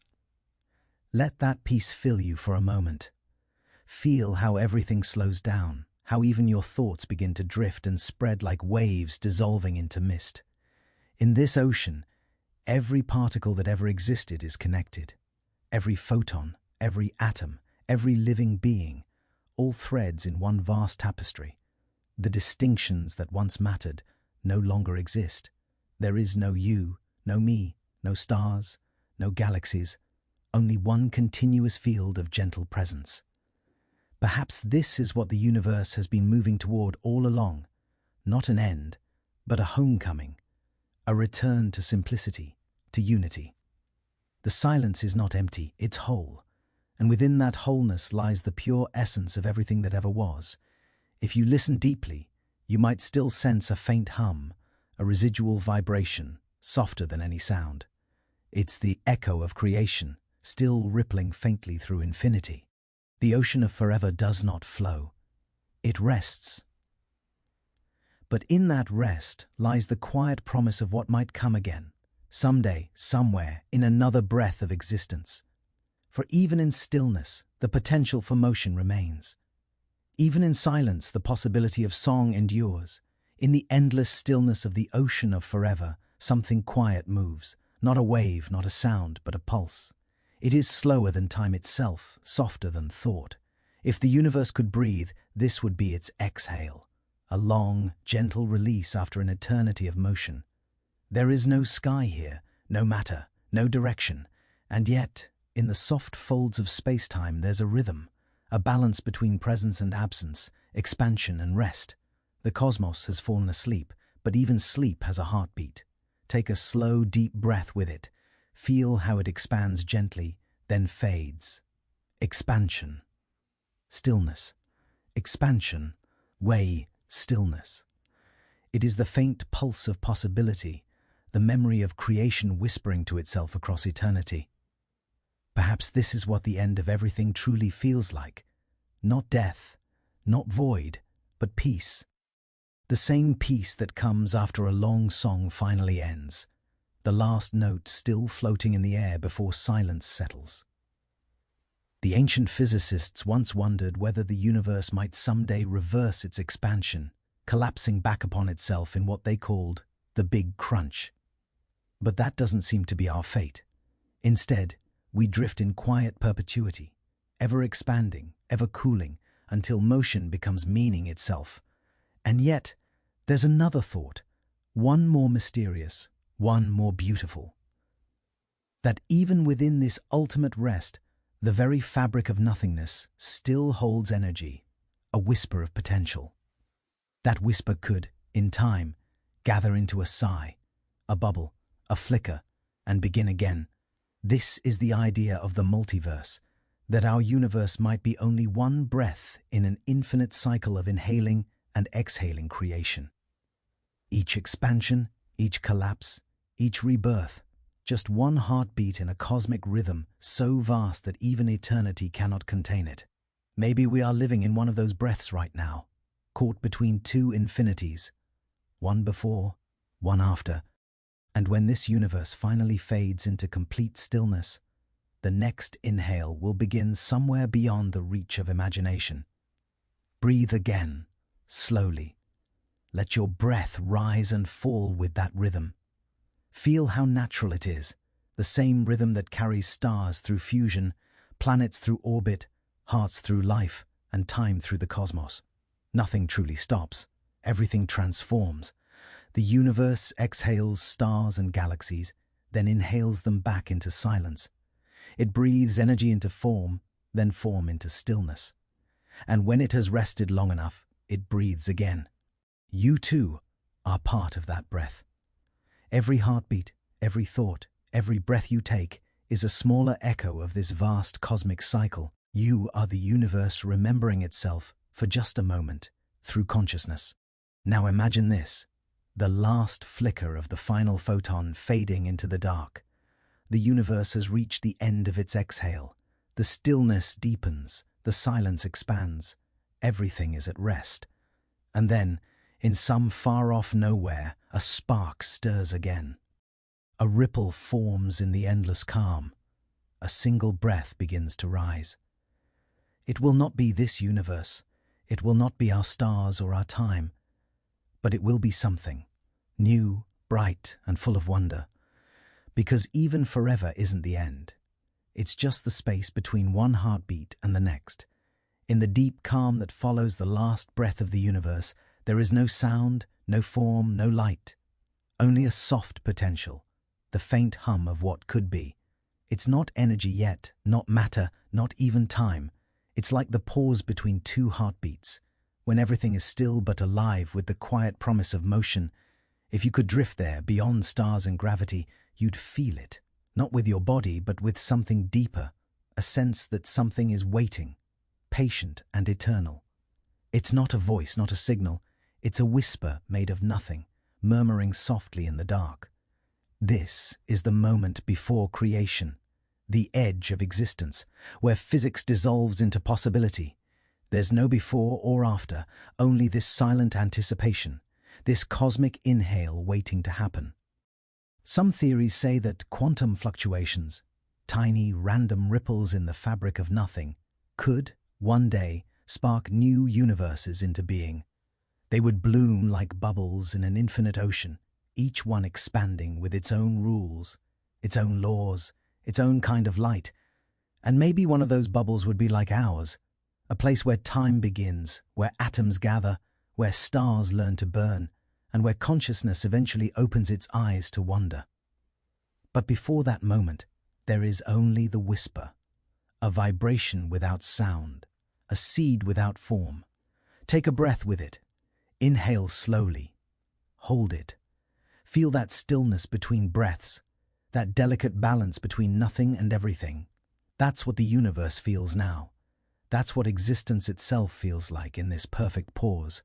Let that peace fill you for a moment. Feel how everything slows down, how even your thoughts begin to drift and spread like waves dissolving into mist. In this ocean, every particle that ever existed is connected. Every photon, every atom, every living being, all threads in one vast tapestry. The distinctions that once mattered no longer exist. There is no you, no me, no stars, no galaxies, only one continuous field of gentle presence. Perhaps this is what the universe has been moving toward all along, not an end, but a homecoming, a return to simplicity, to unity. The silence is not empty, it's whole, and within that wholeness lies the pure essence of everything that ever was. If you listen deeply, you might still sense a faint hum, a residual vibration, softer than any sound. It's the echo of creation, still rippling faintly through infinity. The ocean of forever does not flow. It rests. But in that rest lies the quiet promise of what might come again, someday, somewhere, in another breath of existence. For even in stillness, the potential for motion remains. Even in silence, the possibility of song endures. In the endless stillness of the ocean of forever, something quiet moves, not a wave, not a sound, but a pulse. It is slower than time itself, softer than thought. If the universe could breathe, this would be its exhale, a long, gentle release after an eternity of motion. There is no sky here, no matter, no direction, and yet, in the soft folds of space-time there's a rhythm, a balance between presence and absence, expansion and rest. The cosmos has fallen asleep, but even sleep has a heartbeat. Take a slow, deep breath with it. Feel how it expands gently, then fades. Expansion. Stillness. Expansion. Way. Stillness. It is the faint pulse of possibility, the memory of creation whispering to itself across eternity. Perhaps this is what the end of everything truly feels like. Not death, not void, but peace. The same peace that comes after a long song finally ends, the last note still floating in the air before silence settles. The ancient physicists once wondered whether the universe might someday reverse its expansion, collapsing back upon itself in what they called the Big Crunch. But that doesn't seem to be our fate. Instead, we drift in quiet perpetuity, ever expanding, ever cooling, until motion becomes meaning itself. And yet, there's another thought, one more mysterious, one more beautiful. That even within this ultimate rest, the very fabric of nothingness still holds energy, a whisper of potential. That whisper could, in time, gather into a sigh, a bubble, a flicker, and begin again. This is the idea of the multiverse, that our universe might be only one breath in an infinite cycle of inhaling and exhaling creation. Each expansion, each collapse, each rebirth, just one heartbeat in a cosmic rhythm so vast that even eternity cannot contain it. Maybe we are living in one of those breaths right now, caught between two infinities, one before, one after, and when this universe finally fades into complete stillness, the next inhale will begin somewhere beyond the reach of imagination. Breathe again, slowly. Let your breath rise and fall with that rhythm. Feel how natural it is, the same rhythm that carries stars through fusion, planets through orbit, hearts through life, and time through the cosmos. Nothing truly stops. Everything transforms. The universe exhales stars and galaxies, then inhales them back into silence. It breathes energy into form, then form into stillness. And when it has rested long enough, it breathes again. You too are part of that breath. Every heartbeat, every thought, every breath you take is a smaller echo of this vast cosmic cycle. You are the universe remembering itself for just a moment through consciousness. Now imagine this, the last flicker of the final photon fading into the dark. The universe has reached the end of its exhale. The stillness deepens, the silence expands. Everything is at rest. And then, in some far-off nowhere, a spark stirs again. A ripple forms in the endless calm. A single breath begins to rise. It will not be this universe. It will not be our stars or our time. But it will be something, new, bright, and full of wonder. Because even forever isn't the end. It's just the space between one heartbeat and the next. In the deep calm that follows the last breath of the universe, there is no sound, no form, no light. Only a soft potential, the faint hum of what could be. It's not energy yet, not matter, not even time. It's like the pause between two heartbeats, when everything is still but alive with the quiet promise of motion. If you could drift there, beyond stars and gravity, you'd feel it, not with your body, but with something deeper, a sense that something is waiting, patient and eternal. It's not a voice, not a signal. It's a whisper made of nothing, murmuring softly in the dark. This is the moment before creation, the edge of existence, where physics dissolves into possibility. There's no before or after, only this silent anticipation, this cosmic inhale waiting to happen. Some theories say that quantum fluctuations, tiny random ripples in the fabric of nothing, could, one day, spark new universes into being. They would bloom like bubbles in an infinite ocean, each one expanding with its own rules, its own laws, its own kind of light. And maybe one of those bubbles would be like ours, a place where time begins, where atoms gather, where stars learn to burn, and where consciousness eventually opens its eyes to wonder. But before that moment, there is only the whisper, a vibration without sound, a seed without form. Take a breath with it. Inhale slowly. Hold it. Feel that stillness between breaths, that delicate balance between nothing and everything. That's what the universe feels now. That's what existence itself feels like in this perfect pause.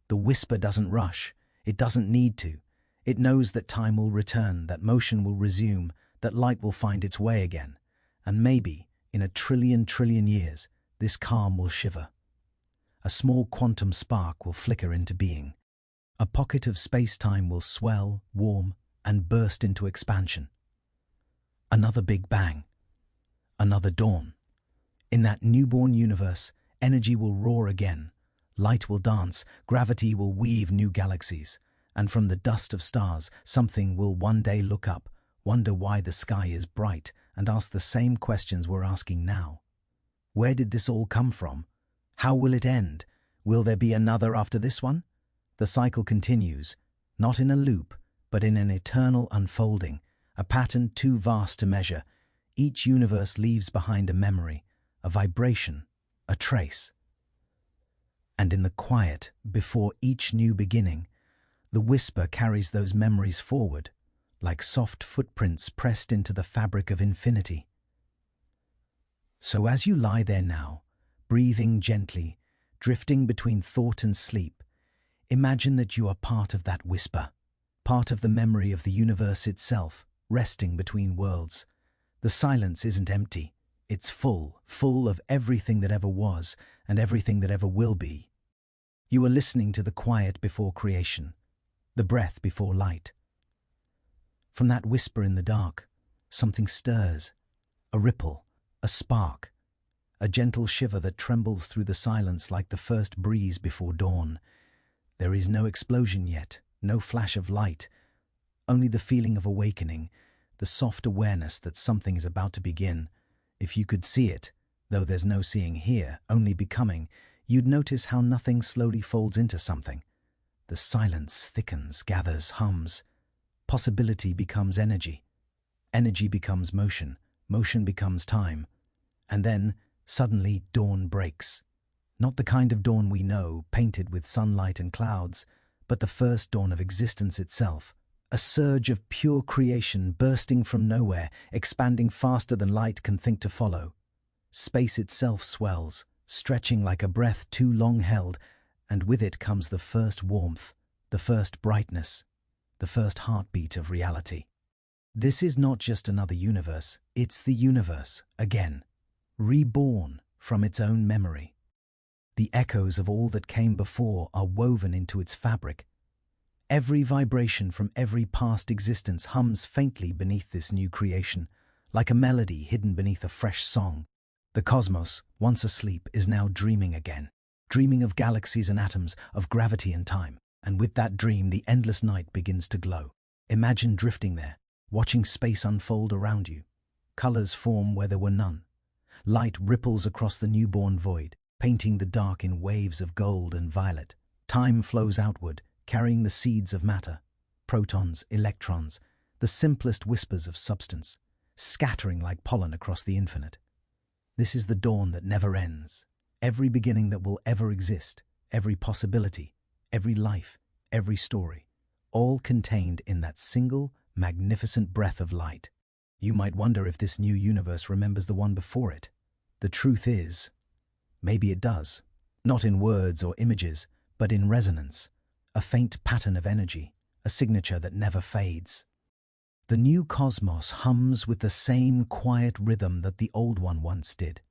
The whisper doesn't rush. It doesn't need to. It knows that time will return, that motion will resume, that light will find its way again. And maybe, in a trillion years, this calm will shiver. A small quantum spark will flicker into being. A pocket of space-time will swell, warm, and burst into expansion. Another big bang. Another dawn. In that newborn universe, energy will roar again. Light will dance, gravity will weave new galaxies. And from the dust of stars, something will one day look up, wonder why the sky is bright, and ask the same questions we're asking now. Where did this all come from? How will it end? Will there be another after this one? The cycle continues, not in a loop, but in an eternal unfolding, a pattern too vast to measure. Each universe leaves behind a memory, a vibration, a trace. And in the quiet, before each new beginning, the whisper carries those memories forward, like soft footprints pressed into the fabric of infinity. So as you lie there now, breathing gently, drifting between thought and sleep, imagine that you are part of that whisper, part of the memory of the universe itself, resting between worlds. The silence isn't empty. It's full of everything that ever was and everything that ever will be. You are listening to the quiet before creation, the breath before light. From that whisper in the dark, something stirs, a ripple, a spark, a gentle shiver that trembles through the silence like the first breeze before dawn. There is no explosion yet, no flash of light, only the feeling of awakening, the soft awareness that something is about to begin. If you could see it, Though there's no seeing here, only becoming, you'd notice how nothing slowly folds into something. The silence thickens, gathers, hums. Possibility becomes energy. Energy becomes motion. Motion becomes time. And then, suddenly, dawn breaks. Not the kind of dawn we know, painted with sunlight and clouds, but the first dawn of existence itself. A surge of pure creation bursting from nowhere, expanding faster than light can think to follow. Space itself swells, stretching like a breath too long held, and with it comes the first warmth, the first brightness, the first heartbeat of reality. This is not just another universe, it's the universe, again, reborn from its own memory. The echoes of all that came before are woven into its fabric. Every vibration from every past existence hums faintly beneath this new creation, like a melody hidden beneath a fresh song. The cosmos, once asleep, is now dreaming again, dreaming of galaxies and atoms, of gravity and time. And with that dream, the endless night begins to glow. Imagine drifting there, watching space unfold around you. Colors form where there were none. Light ripples across the newborn void, painting the dark in waves of gold and violet. Time flows outward, carrying the seeds of matter, protons, electrons, the simplest whispers of substance, scattering like pollen across the infinite. This is the dawn that never ends. Every beginning that will ever exist, every possibility, every life, every story, all contained in that single, magnificent breath of light. You might wonder if this new universe remembers the one before it. The truth is, maybe it does, not in words or images, but in resonance, a faint pattern of energy, a signature that never fades. The new cosmos hums with the same quiet rhythm that the old one once did,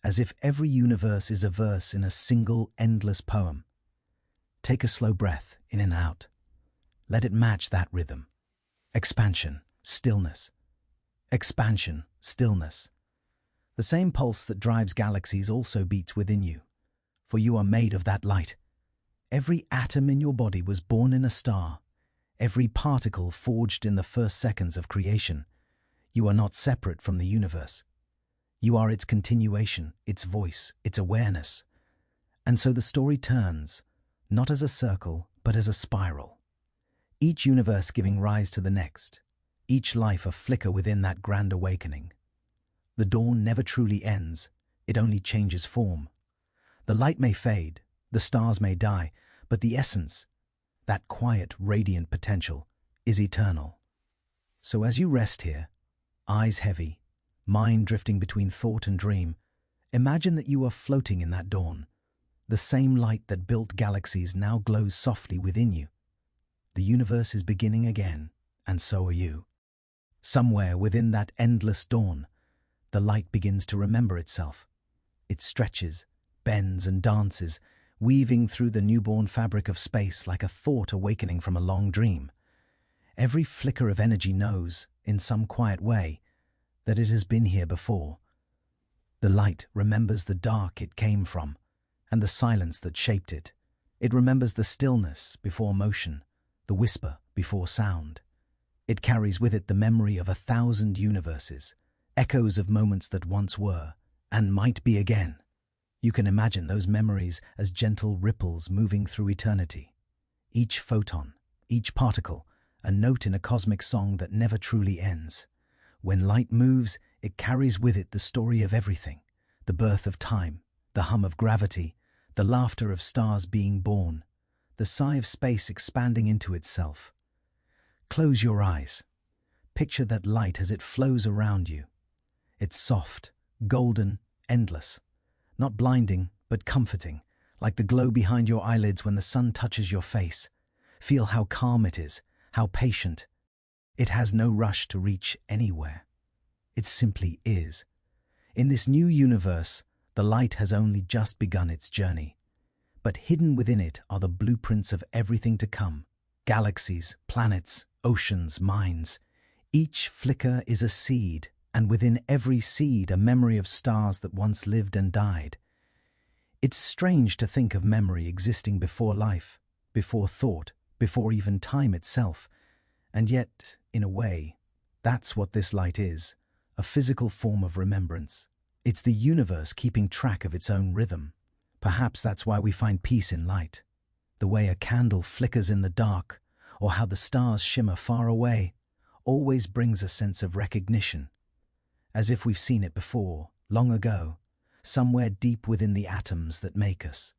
as if every universe is a verse in a single, endless poem. Take a slow breath, in and out. Let it match that rhythm. Expansion, stillness. Expansion, stillness. The same pulse that drives galaxies also beats within you, for you are made of that light. Every atom in your body was born in a star, every particle forged in the first seconds of creation. You are not separate from the universe. You are its continuation, its voice, its awareness. And so the story turns, not as a circle, but as a spiral. Each universe giving rise to the next, each life a flicker within that grand awakening. The dawn never truly ends, it only changes form. The light may fade, the stars may die, but the essence, that quiet, radiant potential, is eternal. So as you rest here, eyes heavy, mind drifting between thought and dream, imagine that you are floating in that dawn. The same light that built galaxies now glows softly within you. The universe is beginning again, and so are you. Somewhere within that endless dawn, the light begins to remember itself. It stretches, bends and dances, weaving through the newborn fabric of space like a thought awakening from a long dream. Every flicker of energy knows, in some quiet way, that it has been here before. The light remembers the dark it came from, and the silence that shaped it. It remembers the stillness before motion, the whisper before sound. It carries with it the memory of 1,000 universes, echoes of moments that once were, and might be again. You can imagine those memories as gentle ripples moving through eternity. Each photon, each particle, a note in a cosmic song that never truly ends. When light moves, it carries with it the story of everything, the birth of time, the hum of gravity, the laughter of stars being born, the sigh of space expanding into itself. Close your eyes. Picture that light as it flows around you. It's soft, golden, endless. Not blinding, but comforting, like the glow behind your eyelids when the sun touches your face. Feel how calm it is, how patient. It has no rush to reach anywhere. It simply is. In this new universe, the light has only just begun its journey. But hidden within it are the blueprints of everything to come. Galaxies, planets, oceans, minds. Each flicker is a seed, and within every seed a memory of stars that once lived and died. It's strange to think of memory existing before life, before thought, before even time itself. And yet, in a way, that's what this light is, a physical form of remembrance. It's the universe keeping track of its own rhythm. Perhaps that's why we find peace in light. The way a candle flickers in the dark, or how the stars shimmer far away, always brings a sense of recognition, as if we've seen it before, long ago, somewhere deep within the atoms that make us.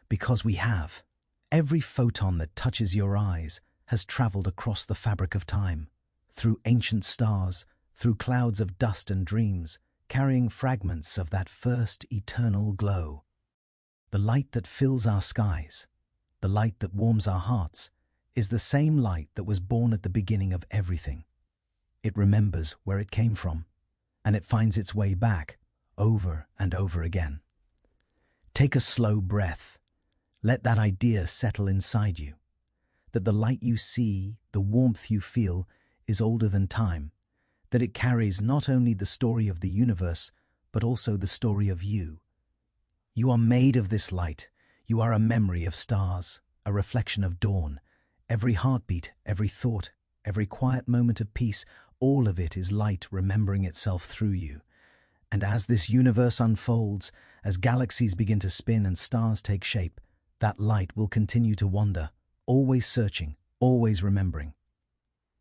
Because we have. Every photon that touches your eyes has traveled across the fabric of time, through ancient stars, through clouds of dust and dreams, carrying fragments of that first eternal glow. The light that fills our skies, the light that warms our hearts, is the same light that was born at the beginning of everything. It remembers where it came from, and it finds its way back over and over again. Take a slow breath. Let that idea settle inside you, that the light you see, the warmth you feel, is older than time, that it carries not only the story of the universe, but also the story of you. You are made of this light. You are a memory of stars, a reflection of dawn. Every heartbeat, every thought, every quiet moment of peace, all of it is light remembering itself through you. And as this universe unfolds, as galaxies begin to spin and stars take shape, that light will continue to wander, always searching, always remembering.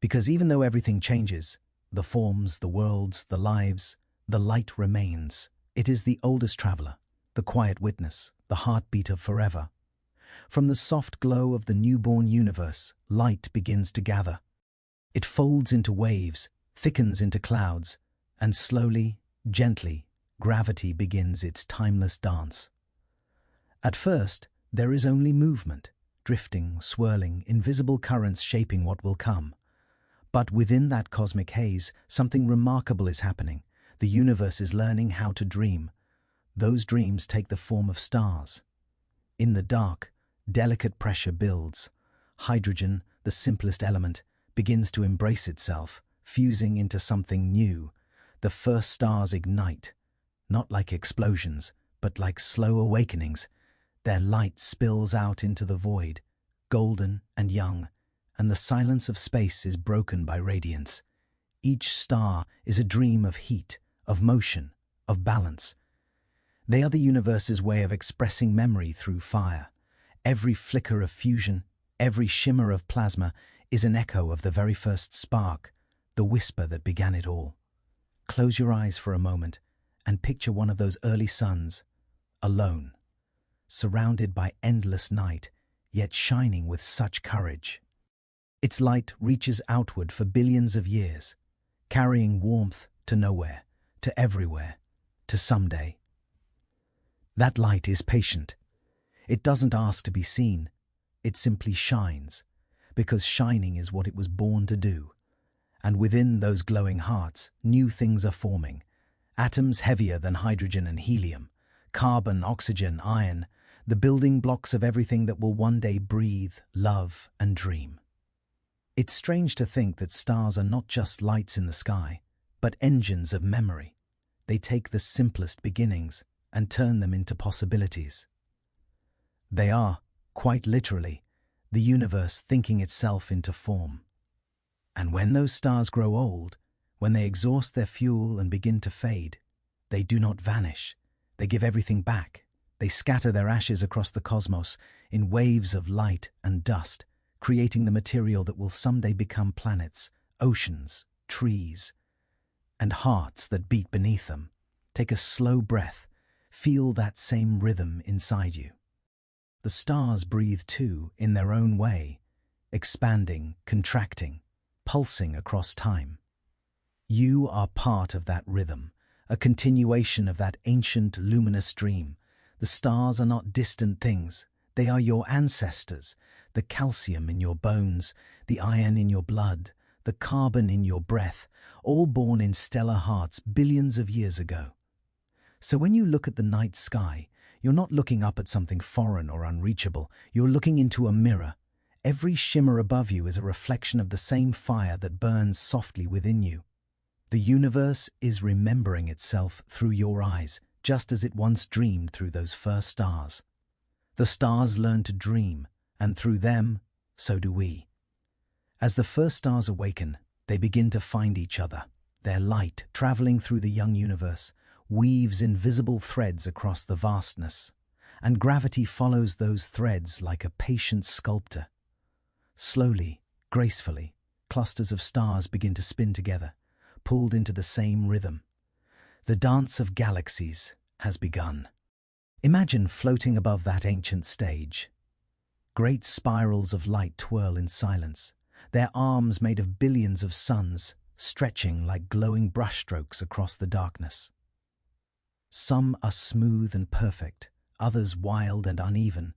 Because even though everything changes, the forms, the worlds, the lives, the light remains. It is the oldest traveler, the quiet witness, the heartbeat of forever. From the soft glow of the newborn universe, light begins to gather. It folds into waves, thickens into clouds, and slowly, gently, gravity begins its timeless dance. At first, there is only movement, drifting, swirling, invisible currents shaping what will come. But within that cosmic haze, something remarkable is happening. The universe is learning how to dream. Those dreams take the form of stars. In the dark, delicate pressure builds. Hydrogen, the simplest element, begins to embrace itself, fusing into something new. The first stars ignite, not like explosions, but like slow awakenings. Their light spills out into the void, golden and young, and the silence of space is broken by radiance. Each star is a dream of heat, of motion, of balance. They are the universe's way of expressing memory through fire. Every flicker of fusion, every shimmer of plasma is an echo of the very first spark, the whisper that began it all. Close your eyes for a moment and picture one of those early suns, alone, surrounded by endless night, yet shining with such courage. Its light reaches outward for billions of years, carrying warmth to nowhere, to everywhere, to someday. That light is patient. It doesn't ask to be seen. It simply shines, because shining is what it was born to do. And within those glowing hearts, new things are forming. Atoms heavier than hydrogen and helium, carbon, oxygen, iron, the building blocks of everything that will one day breathe, love, and dream. It's strange to think that stars are not just lights in the sky, but engines of memory. They take the simplest beginnings and turn them into possibilities. They are, quite literally, the universe thinking itself into form. And when those stars grow old, when they exhaust their fuel and begin to fade, they do not vanish. They give everything back. They scatter their ashes across the cosmos in waves of light and dust, creating the material that will someday become planets, oceans, trees, and hearts that beat beneath them. Take a slow breath. Feel that same rhythm inside you. The stars breathe too, in their own way, expanding, contracting, pulsing across time. You are part of that rhythm, a continuation of that ancient luminous dream. The stars are not distant things. They are your ancestors, the calcium in your bones, the iron in your blood, the carbon in your breath, all born in stellar hearts billions of years ago. So when you look at the night sky, you're not looking up at something foreign or unreachable. You're looking into a mirror. Every shimmer above you is a reflection of the same fire that burns softly within you. The universe is remembering itself through your eyes, just as it once dreamed through those first stars. The stars learn to dream, and through them, so do we. As the first stars awaken, they begin to find each other, their light traveling through the young universe, weaves invisible threads across the vastness, and gravity follows those threads like a patient sculptor. Slowly, gracefully, clusters of stars begin to spin together, pulled into the same rhythm. The dance of galaxies has begun. Imagine floating above that ancient stage. Great spirals of light twirl in silence, their arms made of billions of suns stretching like glowing brushstrokes across the darkness. Some are smooth and perfect, others wild and uneven,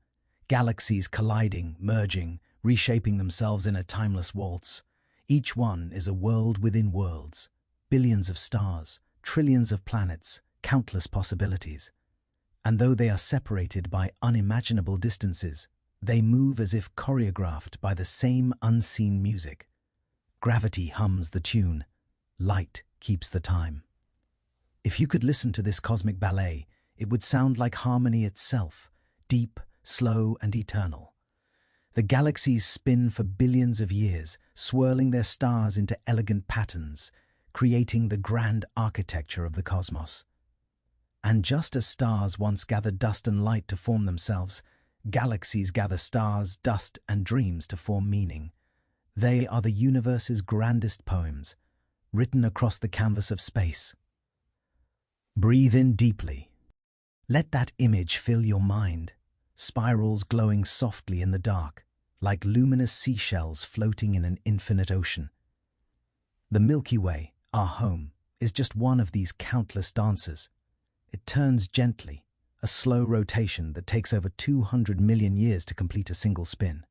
galaxies colliding, merging, reshaping themselves in a timeless waltz. Each one is a world within worlds, billions of stars, trillions of planets, countless possibilities. And though they are separated by unimaginable distances, they move as if choreographed by the same unseen music. Gravity hums the tune, light keeps the time. If you could listen to this cosmic ballet, it would sound like harmony itself, deep, slow, and eternal. The galaxies spin for billions of years, swirling their stars into elegant patterns, creating the grand architecture of the cosmos. And just as stars once gathered dust and light to form themselves, galaxies gather stars, dust, and dreams to form meaning. They are the universe's grandest poems, written across the canvas of space. Breathe in deeply. Let that image fill your mind, spirals glowing softly in the dark, like luminous seashells floating in an infinite ocean. The Milky Way, our home, is just one of these countless dancers. It turns gently, a slow rotation that takes over 200 million years to complete a single spin.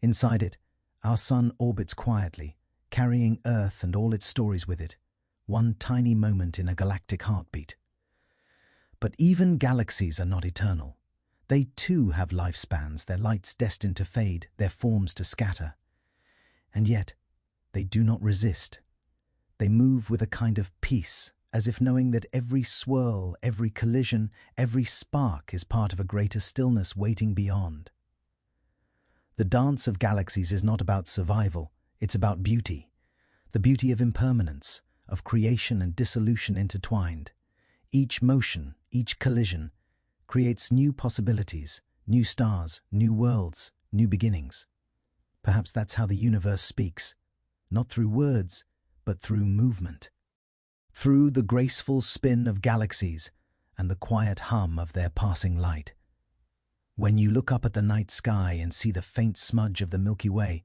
Inside it, our sun orbits quietly, carrying Earth and all its stories with it, one tiny moment in a galactic heartbeat. But even galaxies are not eternal. They too have lifespans, their lights destined to fade, their forms to scatter. And yet, they do not resist. They move with a kind of peace, as if knowing that every swirl, every collision, every spark is part of a greater stillness waiting beyond. The dance of galaxies is not about survival, it's about beauty. The beauty of impermanence, of creation and dissolution intertwined. Each motion, each collision, creates new possibilities, new stars, new worlds, new beginnings. Perhaps that's how the universe speaks, not through words, but through movement. Through the graceful spin of galaxies and the quiet hum of their passing light. When you look up at the night sky and see the faint smudge of the Milky Way,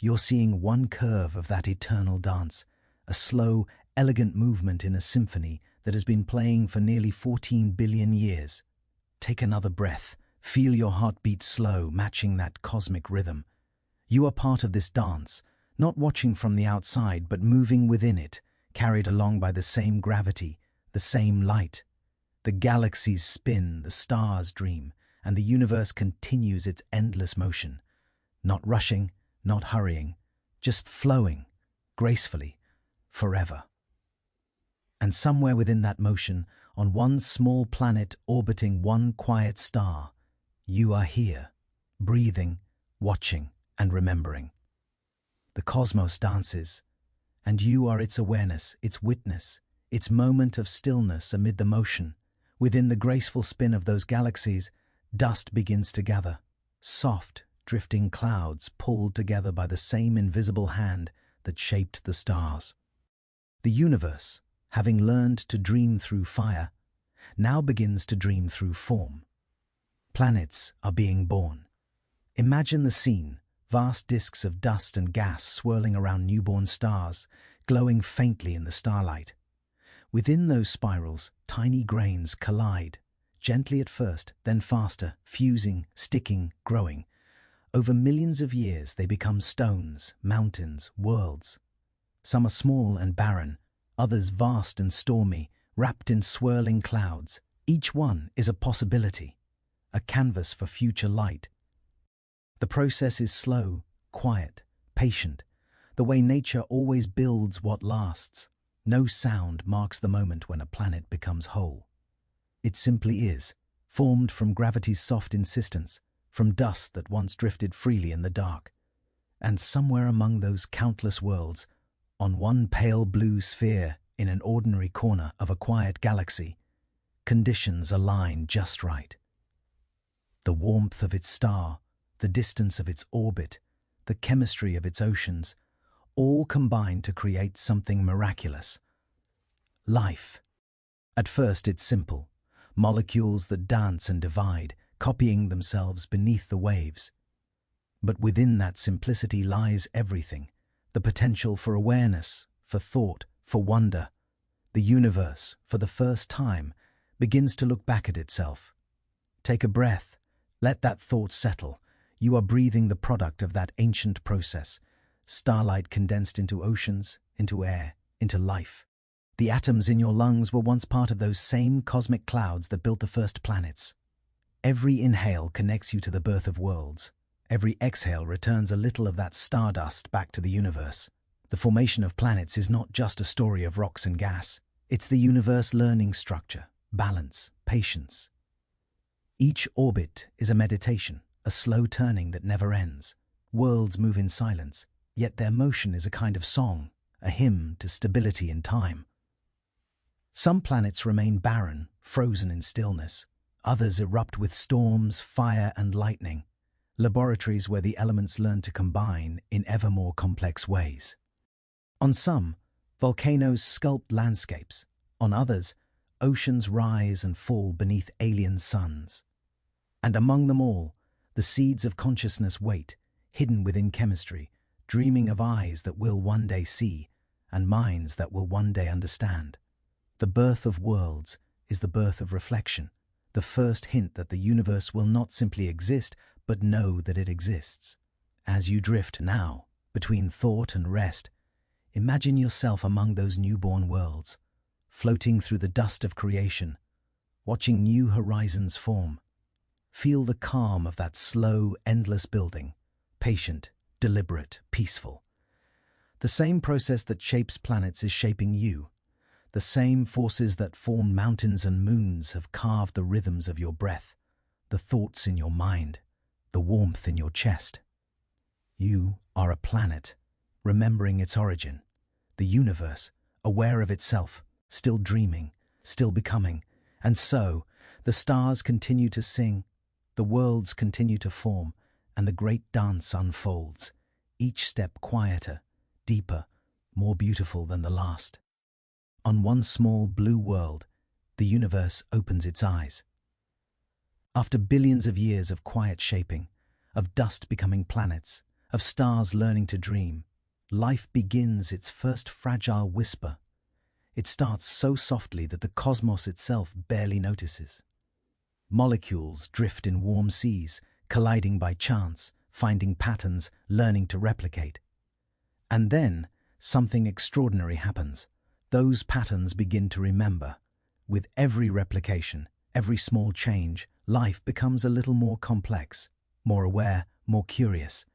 you're seeing one curve of that eternal dance, a slow, elegant movement in a symphony that has been playing for nearly 14 billion years. Take another breath, feel your heartbeat slow, matching that cosmic rhythm. You are part of this dance, not watching from the outside, but moving within it, carried along by the same gravity, the same light. The galaxies spin, the stars dream, and the universe continues its endless motion. Not rushing, not hurrying, just flowing, gracefully, forever. And somewhere within that motion, on one small planet orbiting one quiet star, you are here, breathing, watching, and remembering. The cosmos dances, and you are its awareness, its witness, its moment of stillness amid the motion. Within the graceful spin of those galaxies, dust begins to gather, soft, drifting clouds pulled together by the same invisible hand that shaped the stars. The universe, having learned to dream through fire, now begins to dream through form. Planets are being born. Imagine the scene. Vast disks of dust and gas swirling around newborn stars, glowing faintly in the starlight. Within those spirals, tiny grains collide, gently at first, then faster, fusing, sticking, growing. Over millions of years, they become stones, mountains, worlds. Some are small and barren, others vast and stormy, wrapped in swirling clouds. Each one is a possibility, a canvas for future light. The process is slow, quiet, patient, the way nature always builds what lasts. No sound marks the moment when a planet becomes whole. It simply is, formed from gravity's soft insistence, from dust that once drifted freely in the dark. And somewhere among those countless worlds, on one pale blue sphere, in an ordinary corner of a quiet galaxy, conditions align just right. The warmth of its star, the distance of its orbit, the chemistry of its oceans, all combine to create something miraculous. Life. At first it's simple, molecules that dance and divide, copying themselves beneath the waves. But within that simplicity lies everything, the potential for awareness, for thought, for wonder. The universe, for the first time, begins to look back at itself. Take a breath. Let that thought settle. You are breathing the product of that ancient process. Starlight condensed into oceans, into air, into life. The atoms in your lungs were once part of those same cosmic clouds that built the first planets. Every inhale connects you to the birth of worlds. Every exhale returns a little of that stardust back to the universe. The formation of planets is not just a story of rocks and gas. It's the universe learning structure, balance, patience. Each orbit is a meditation, a slow turning that never ends. Worlds move in silence, yet their motion is a kind of song, a hymn to stability in time. Some planets remain barren, frozen in stillness. Others erupt with storms, fire, and lightning. Laboratories where the elements learn to combine in ever more complex ways. On some, volcanoes sculpt landscapes. On others, oceans rise and fall beneath alien suns. And among them all, the seeds of consciousness wait, hidden within chemistry, dreaming of eyes that will one day see and minds that will one day understand. The birth of worlds is the birth of reflection, the first hint that the universe will not simply exist, but know that it exists. As you drift now, between thought and rest, imagine yourself among those newborn worlds, floating through the dust of creation, watching new horizons form. Feel the calm of that slow, endless building, patient, deliberate, peaceful. The same process that shapes planets is shaping you. The same forces that form mountains and moons have carved the rhythms of your breath, the thoughts in your mind, the warmth in your chest. You are a planet, remembering its origin, the universe, aware of itself, still dreaming, still becoming. And so, the stars continue to sing, the worlds continue to form, and the great dance unfolds, each step quieter, deeper, more beautiful than the last. On one small blue world, the universe opens its eyes. After billions of years of quiet shaping, of dust becoming planets, of stars learning to dream, life begins its first fragile whisper. It starts so softly that the cosmos itself barely notices. Molecules drift in warm seas, colliding by chance, finding patterns, learning to replicate. And then, something extraordinary happens. Those patterns begin to remember. With every replication, every small change, life becomes a little more complex, more aware, more curious.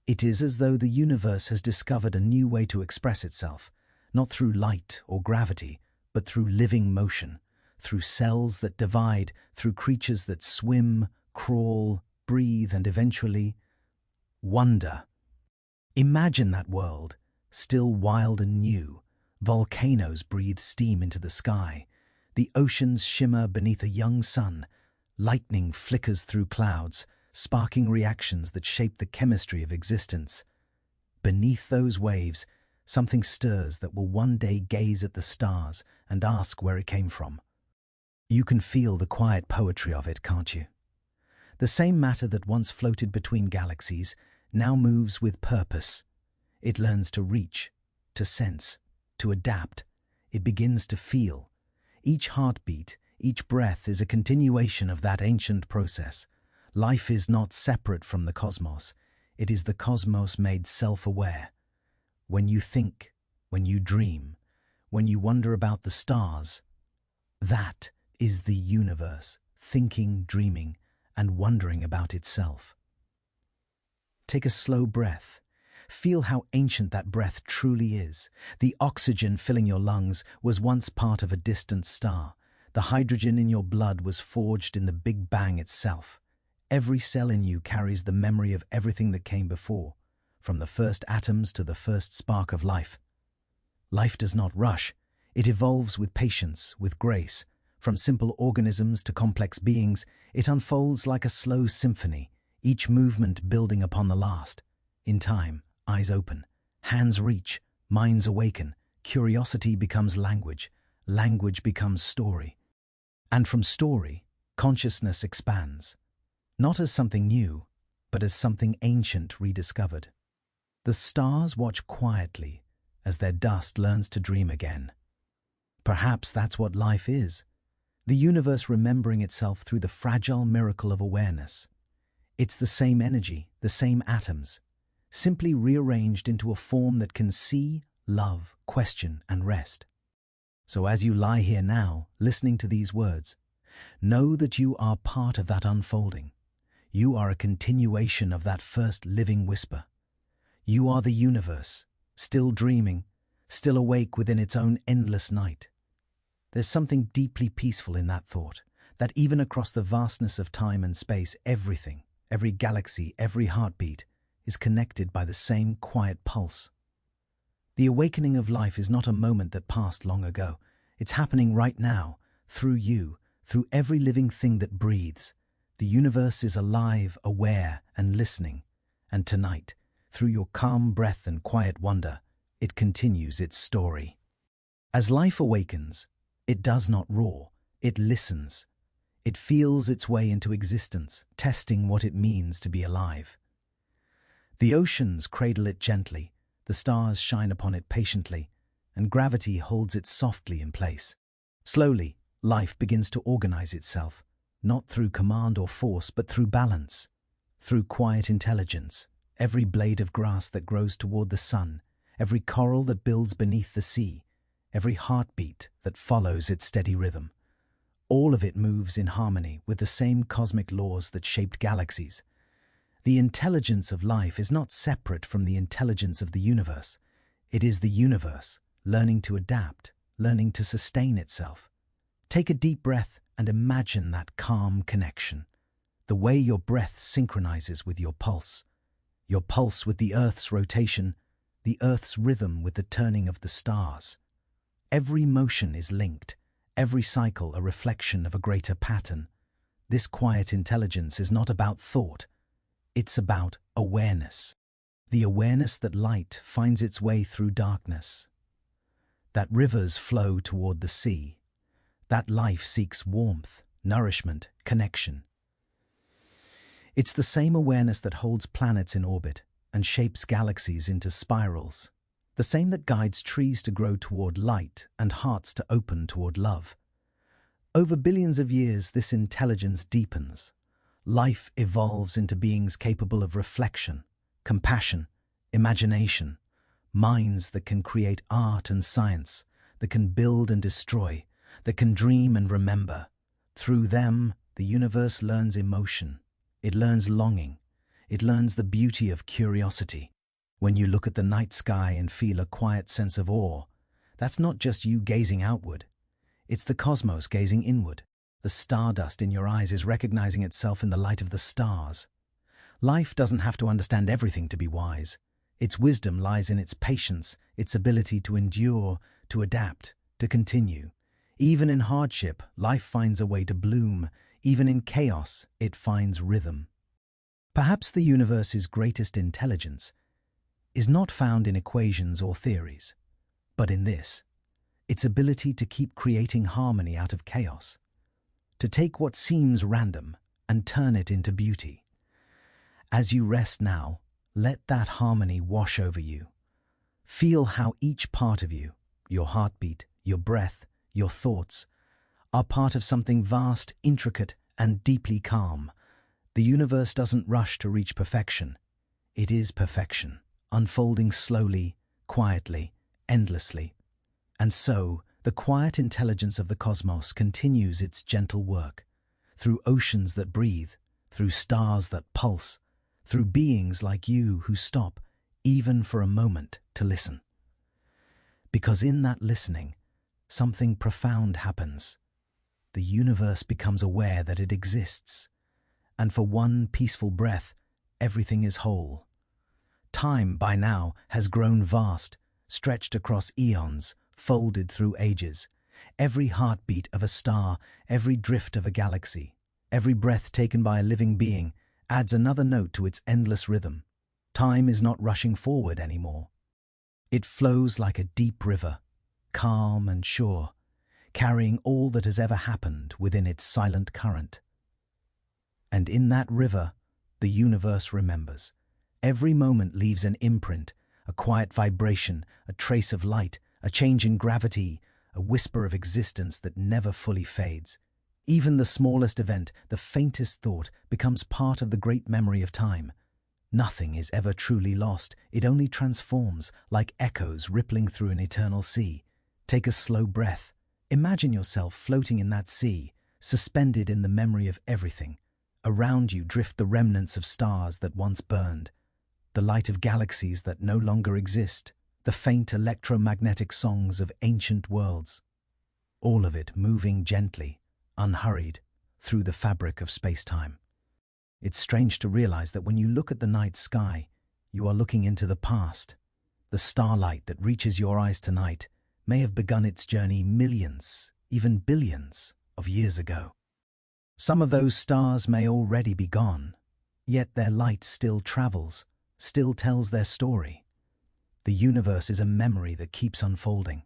It is as though the universe has discovered a new way to express itself, not through light or gravity, but through living motion, through cells that divide, through creatures that swim, crawl, breathe, and eventually wonder. Imagine that world, still wild and new. Volcanoes breathe steam into the sky. The oceans shimmer beneath a young sun. Lightning flickers through clouds, sparking reactions that shape the chemistry of existence. Beneath those waves, something stirs that will one day gaze at the stars and ask where it came from. You can feel the quiet poetry of it, can't you? The same matter that once floated between galaxies now moves with purpose. It learns to reach, to sense, to adapt. It begins to feel. Each heartbeat, each breath is a continuation of that ancient process. Life is not separate from the cosmos. It is the cosmos made self-aware. When you think, when you dream, when you wonder about the stars, that is the universe, thinking, dreaming, and wondering about itself. Take a slow breath. Feel how ancient that breath truly is. The oxygen filling your lungs was once part of a distant star. The hydrogen in your blood was forged in the Big Bang itself. Every cell in you carries the memory of everything that came before, from the first atoms to the first spark of life. Life does not rush. It evolves with patience, with grace. From simple organisms to complex beings, it unfolds like a slow symphony, each movement building upon the last. In time, eyes open, hands reach, minds awaken, curiosity becomes language, language becomes story. And from story, consciousness expands, not as something new, but as something ancient rediscovered. The stars watch quietly as their dust learns to dream again. Perhaps that's what life is, the universe remembering itself through the fragile miracle of awareness. It's the same energy, the same atoms, simply rearranged into a form that can see, love, question, and rest. So as you lie here now, listening to these words, know that you are part of that unfolding. You are a continuation of that first living whisper. You are the universe, still dreaming, still awake within its own endless night. There's something deeply peaceful in that thought, that even across the vastness of time and space, everything, every galaxy, every heartbeat, is connected by the same quiet pulse. The awakening of life is not a moment that passed long ago. It's happening right now, through you, through every living thing that breathes. The universe is alive, aware, and listening. And tonight, through your calm breath and quiet wonder, it continues its story. As life awakens, it does not roar, it listens. It feels its way into existence, testing what it means to be alive. The oceans cradle it gently, the stars shine upon it patiently, and gravity holds it softly in place. Slowly, life begins to organize itself, not through command or force, but through balance, through quiet intelligence. Every blade of grass that grows toward the sun, every coral that builds beneath the sea, every heartbeat that follows its steady rhythm. All of it moves in harmony with the same cosmic laws that shaped galaxies. The intelligence of life is not separate from the intelligence of the universe. It is the universe, learning to adapt, learning to sustain itself. Take a deep breath and imagine that calm connection. The way your breath synchronizes with your pulse with the Earth's rotation, the Earth's rhythm with the turning of the stars. Every motion is linked, every cycle a reflection of a greater pattern. This quiet intelligence is not about thought, it's about awareness. The awareness that light finds its way through darkness, that rivers flow toward the sea, that life seeks warmth, nourishment, connection. It's the same awareness that holds planets in orbit and shapes galaxies into spirals, the same that guides trees to grow toward light and hearts to open toward love. Over billions of years, this intelligence deepens. Life evolves into beings capable of reflection, compassion, imagination, minds that can create art and science, that can build and destroy, that can dream and remember. Through them, the universe learns emotion. It learns longing. It learns the beauty of curiosity. When you look at the night sky and feel a quiet sense of awe, that's not just you gazing outward. It's the cosmos gazing inward. The stardust in your eyes is recognizing itself in the light of the stars. Life doesn't have to understand everything to be wise. Its wisdom lies in its patience, its ability to endure, to adapt, to continue. Even in hardship, life finds a way to bloom. Even in chaos, it finds rhythm. Perhaps the universe's greatest intelligence is not found in equations or theories, but in this, its ability to keep creating harmony out of chaos, to take what seems random and turn it into beauty. As you rest now, let that harmony wash over you. Feel how each part of you, your heartbeat, your breath, your thoughts, are part of something vast, intricate, and deeply calm. The universe doesn't rush to reach perfection. It is perfection, unfolding slowly, quietly, endlessly. And so, the quiet intelligence of the cosmos continues its gentle work, through oceans that breathe, through stars that pulse, through beings like you who stop, even for a moment, to listen. Because in that listening, something profound happens. The universe becomes aware that it exists, and for one peaceful breath, everything is whole. Time, by now, has grown vast, stretched across eons, folded through ages. Every heartbeat of a star, every drift of a galaxy, every breath taken by a living being adds another note to its endless rhythm. Time is not rushing forward anymore. It flows like a deep river, calm and sure, carrying all that has ever happened within its silent current. And in that river, the universe remembers. Every moment leaves an imprint, a quiet vibration, a trace of light, a change in gravity, a whisper of existence that never fully fades. Even the smallest event, the faintest thought, becomes part of the great memory of time. Nothing is ever truly lost, it only transforms, like echoes rippling through an eternal sea. Take a slow breath. Imagine yourself floating in that sea, suspended in the memory of everything. Around you drift the remnants of stars that once burned, the light of galaxies that no longer exist, the faint electromagnetic songs of ancient worlds. All of it moving gently, unhurried, through the fabric of space-time. It's strange to realize that when you look at the night sky, you are looking into the past. The starlight that reaches your eyes tonight may have begun its journey millions, even billions, of years ago. Some of those stars may already be gone, yet their light still travels, still tells their story. The universe is a memory that keeps unfolding.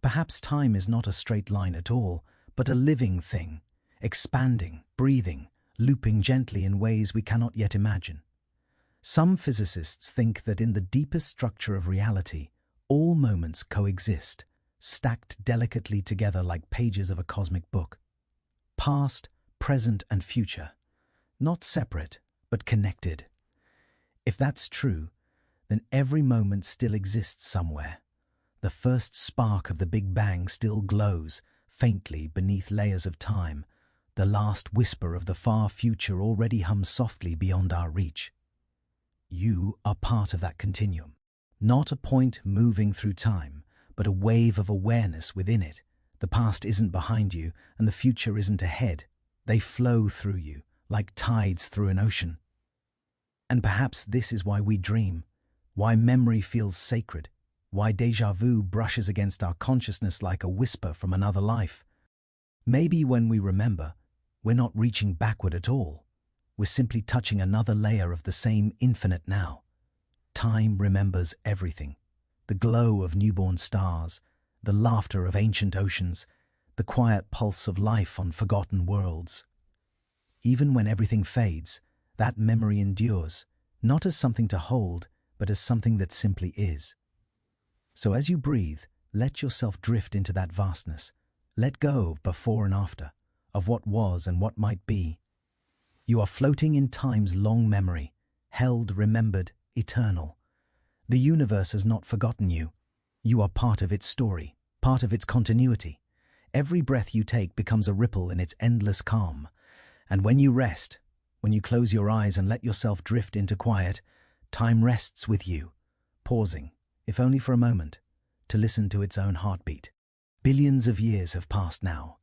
Perhaps time is not a straight line at all, but a living thing, expanding, breathing, looping gently in ways we cannot yet imagine. Some physicists think that in the deepest structure of reality, all moments coexist, stacked delicately together like pages of a cosmic book. Past, present, and future, not separate, but connected. If that's true, then every moment still exists somewhere. The first spark of the Big Bang still glows, faintly beneath layers of time. The last whisper of the far future already hums softly beyond our reach. You are part of that continuum. Not a point moving through time, but a wave of awareness within it. The past isn't behind you, and the future isn't ahead. They flow through you, like tides through an ocean. And perhaps this is why we dream, why memory feels sacred, why déjà vu brushes against our consciousness like a whisper from another life. Maybe when we remember, we're not reaching backward at all. We're simply touching another layer of the same infinite now. Time remembers everything. The glow of newborn stars, the laughter of ancient oceans, the quiet pulse of life on forgotten worlds. Even when everything fades, that memory endures, not as something to hold, but as something that simply is. So as you breathe, let yourself drift into that vastness. Let go of before and after, of what was and what might be. You are floating in time's long memory, held, remembered, eternal. The universe has not forgotten you. You are part of its story, part of its continuity. Every breath you take becomes a ripple in its endless calm. And when you rest, when you close your eyes and let yourself drift into quiet, time rests with you, pausing, if only for a moment, to listen to its own heartbeat. Billions of years have passed now.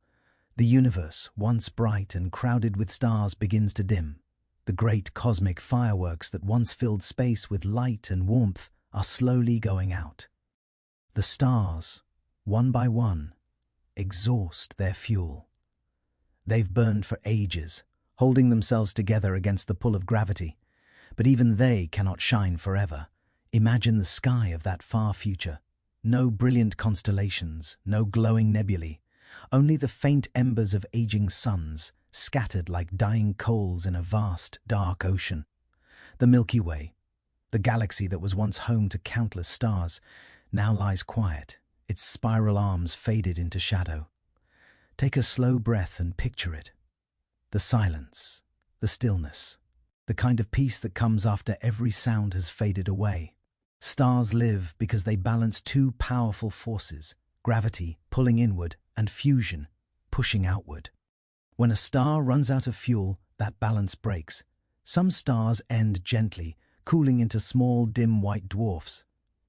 The universe, once bright and crowded with stars, begins to dim. The great cosmic fireworks that once filled space with light and warmth are slowly going out. The stars, one by one, exhaust their fuel. They've burned for ages, holding themselves together against the pull of gravity. But even they cannot shine forever. Imagine the sky of that far future. No brilliant constellations, no glowing nebulae, only the faint embers of aging suns, scattered like dying coals in a vast, dark ocean. The Milky Way, the galaxy that was once home to countless stars, now lies quiet, its spiral arms faded into shadow. Take a slow breath and picture it. The silence, the stillness, the kind of peace that comes after every sound has faded away. Stars live because they balance two powerful forces, gravity pulling inward and fusion pushing outward. When a star runs out of fuel, that balance breaks. Some stars end gently, cooling into small, dim white dwarfs.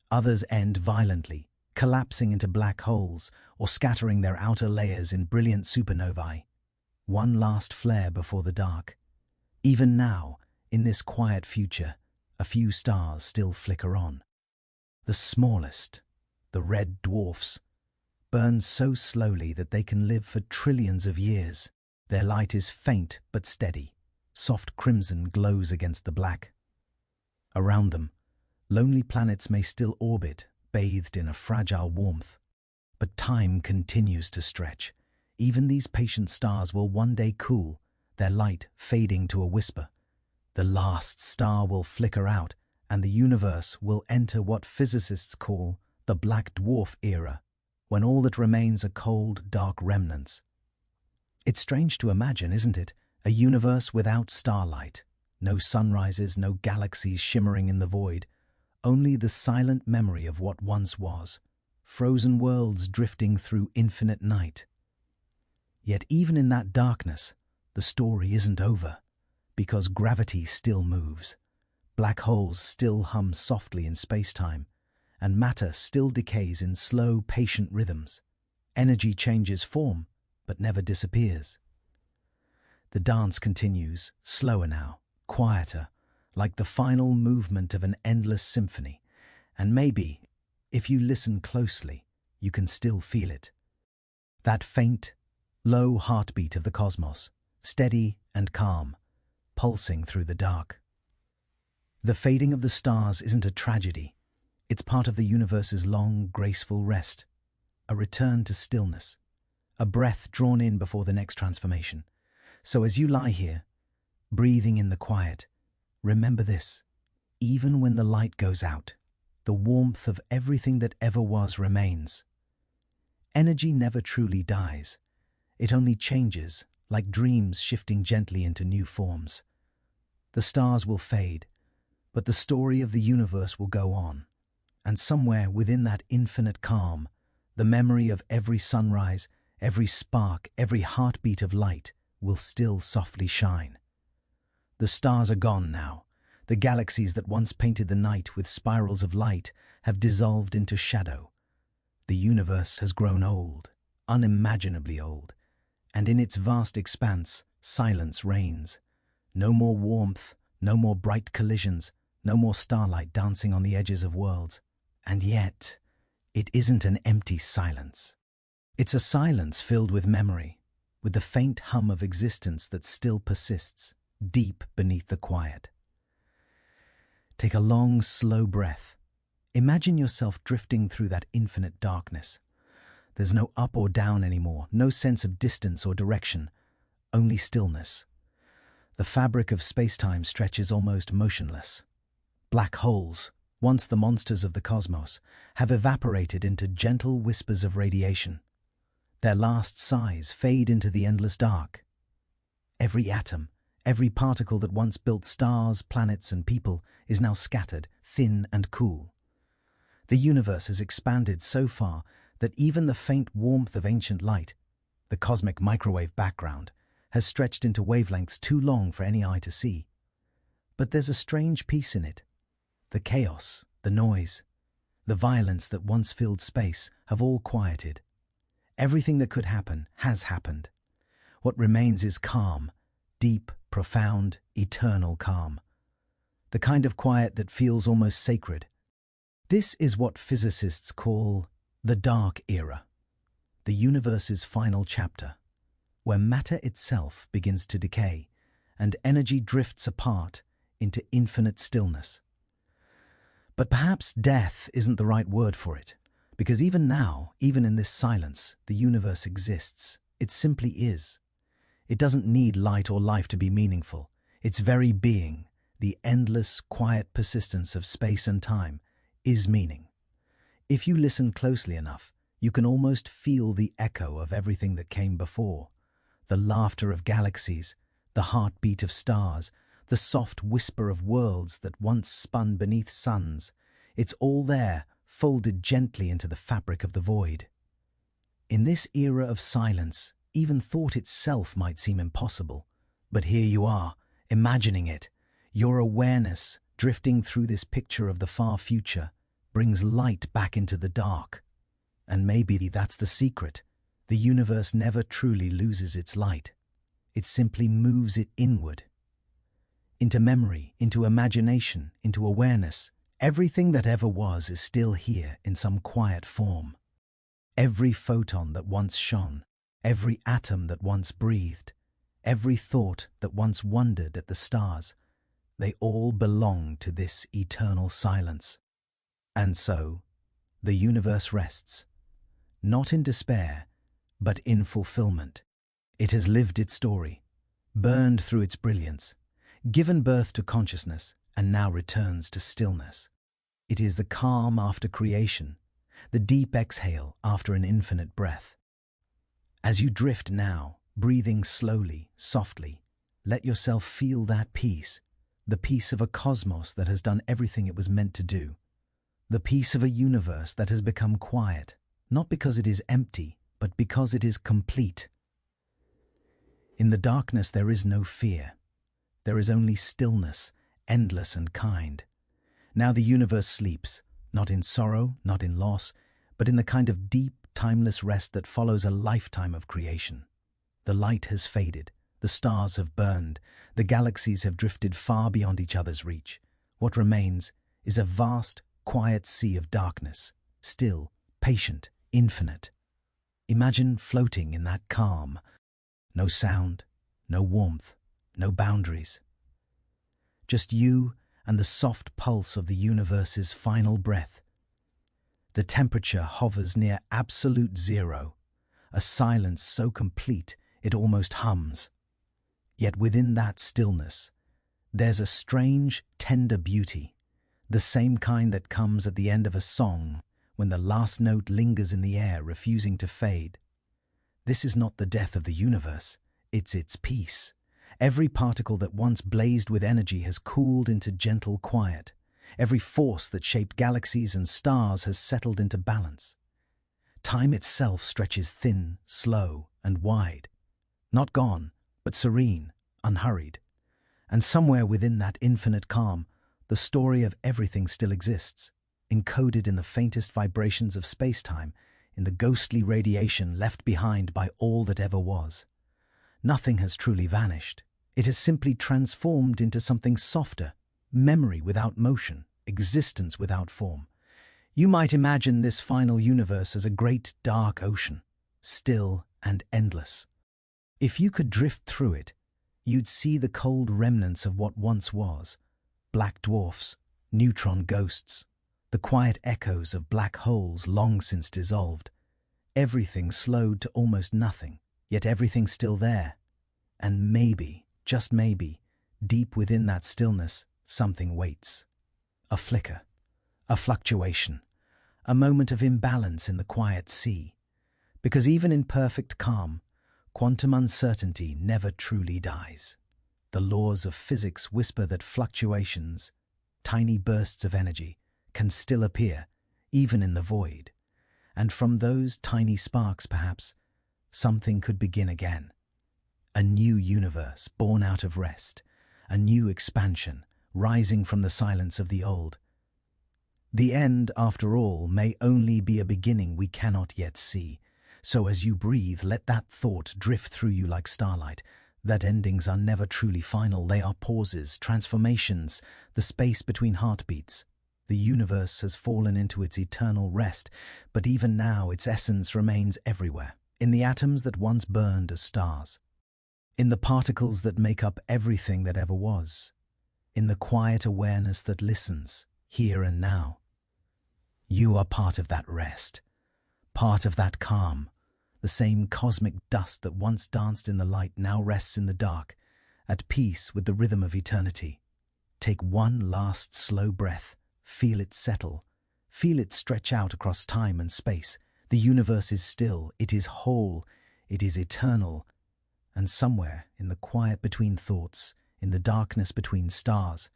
Others end violently, collapsing into black holes or scattering their outer layers in brilliant supernovae. One last flare before the dark. Even now, in this quiet future, a few stars still flicker on. The smallest, the red dwarfs, burn so slowly that they can live for trillions of years. Their light is faint but steady. Soft crimson glows against the black. Around them, lonely planets may still orbit, bathed in a fragile warmth. But time continues to stretch. Even these patient stars will one day cool, their light fading to a whisper. The last star will flicker out, and the universe will enter what physicists call the black dwarf era, when all that remains are cold, dark remnants. It's strange to imagine, isn't it? A universe without starlight. No sunrises, no galaxies shimmering in the void. Only the silent memory of what once was. Frozen worlds drifting through infinite night. Yet even in that darkness, the story isn't over, because gravity still moves. Black holes still hum softly in space-time, and matter still decays in slow, patient rhythms. Energy changes form, but never disappears. The dance continues, slower now, quieter, like the final movement of an endless symphony. And maybe, if you listen closely, you can still feel it. That faint, low heartbeat of the cosmos, steady and calm, pulsing through the dark. The fading of the stars isn't a tragedy. It's part of the universe's long, graceful rest, a return to stillness, a breath drawn in before the next transformation. So as you lie here, breathing in the quiet, remember this: even when the light goes out, the warmth of everything that ever was remains. Energy never truly dies. It only changes, like dreams shifting gently into new forms. The stars will fade, but the story of the universe will go on. And somewhere within that infinite calm, the memory of every sunrise, every spark, every heartbeat of light will still softly shine. The stars are gone now. The galaxies that once painted the night with spirals of light have dissolved into shadow. The universe has grown old, unimaginably old, and in its vast expanse, silence reigns. No more warmth, no more bright collisions, no more starlight dancing on the edges of worlds. And yet, it isn't an empty silence. It's a silence filled with memory, with the faint hum of existence that still persists, deep beneath the quiet. Take a long, slow breath. Imagine yourself drifting through that infinite darkness. There's no up or down anymore, no sense of distance or direction, only stillness. The fabric of space-time stretches almost motionless. Black holes, once the monsters of the cosmos, have evaporated into gentle whispers of radiation. Their last sighs fade into the endless dark. Every atom, every particle that once built stars, planets, and people is now scattered, thin and cool. The universe has expanded so far that even the faint warmth of ancient light, the cosmic microwave background, has stretched into wavelengths too long for any eye to see. But there's a strange peace in it. The chaos, the noise, the violence that once filled space have all quieted. Everything that could happen has happened. What remains is calm, deep, profound, eternal calm. The kind of quiet that feels almost sacred. This is what physicists call the dark era, the universe's final chapter, where matter itself begins to decay and energy drifts apart into infinite stillness. But perhaps death isn't the right word for it, because even now, even in this silence, the universe exists. It simply is. It doesn't need light or life to be meaningful. Its very being, the endless, quiet persistence of space and time, is meaning. If you listen closely enough, you can almost feel the echo of everything that came before. The laughter of galaxies, the heartbeat of stars, the soft whisper of worlds that once spun beneath suns. It's all there, folded gently into the fabric of the void. In this era of silence, even thought itself might seem impossible. But here you are, imagining it. Your awareness, drifting through this picture of the far future, brings light back into the dark. And maybe that's the secret. The universe never truly loses its light. It simply moves it inward. Into memory, into imagination, into awareness. Everything that ever was is still here in some quiet form. Every photon that once shone, every atom that once breathed, every thought that once wondered at the stars, they all belong to this eternal silence. And so, the universe rests, not in despair, but in fulfillment. It has lived its story, burned through its brilliance, given birth to consciousness, and now returns to stillness. It is the calm after creation, the deep exhale after an infinite breath. As you drift now, breathing slowly, softly, let yourself feel that peace, the peace of a cosmos that has done everything it was meant to do, the peace of a universe that has become quiet, not because it is empty, but because it is complete. In the darkness there is no fear. There is only stillness, endless and kind. Now the universe sleeps, not in sorrow, not in loss, but in the kind of deep, timeless rest that follows a lifetime of creation. The light has faded, the stars have burned, the galaxies have drifted far beyond each other's reach. What remains is a vast, quiet sea of darkness, still, patient, infinite. Imagine floating in that calm. No sound, no warmth, no boundaries. Just you and the soft pulse of the universe's final breath. The temperature hovers near absolute zero, a silence so complete it almost hums. Yet within that stillness, there's a strange, tender beauty, the same kind that comes at the end of a song when the last note lingers in the air, refusing to fade. This is not the death of the universe, it's its peace. Every particle that once blazed with energy has cooled into gentle quiet. Every force that shaped galaxies and stars has settled into balance. Time itself stretches thin, slow, and wide. Not gone, but serene, unhurried. And somewhere within that infinite calm, the story of everything still exists, encoded in the faintest vibrations of space-time, in the ghostly radiation left behind by all that ever was. Nothing has truly vanished. It has simply transformed into something softer, memory without motion, existence without form. You might imagine this final universe as a great dark ocean, still and endless. If you could drift through it, you'd see the cold remnants of what once was, black dwarfs, neutron ghosts, the quiet echoes of black holes long since dissolved. Everything slowed to almost nothing, yet everything still there. And maybe, just maybe, deep within that stillness, something waits. A flicker, a fluctuation, a moment of imbalance in the quiet sea. Because even in perfect calm, quantum uncertainty never truly dies. The laws of physics whisper that fluctuations, tiny bursts of energy, can still appear, even in the void. And from those tiny sparks, perhaps, something could begin again. A new universe born out of rest, a new expansion rising from the silence of the old. The end, after all, may only be a beginning we cannot yet see. So as you breathe, let that thought drift through you like starlight, that endings are never truly final. They are pauses, transformations, the space between heartbeats. The universe has fallen into its eternal rest, but even now its essence remains everywhere, in the atoms that once burned as stars, in the particles that make up everything that ever was, in the quiet awareness that listens, here and now. You are part of that rest, part of that calm. The same cosmic dust that once danced in the light now rests in the dark, at peace with the rhythm of eternity. Take one last slow breath, feel it settle, feel it stretch out across time and space. The universe is still, it is whole, it is eternal. And somewhere in the quiet between thoughts, in the darkness between stars,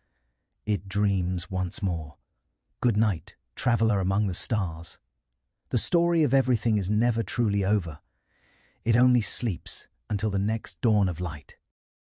it dreams once more. Good night, traveler among the stars. The story of everything is never truly over. It only sleeps until the next dawn of light.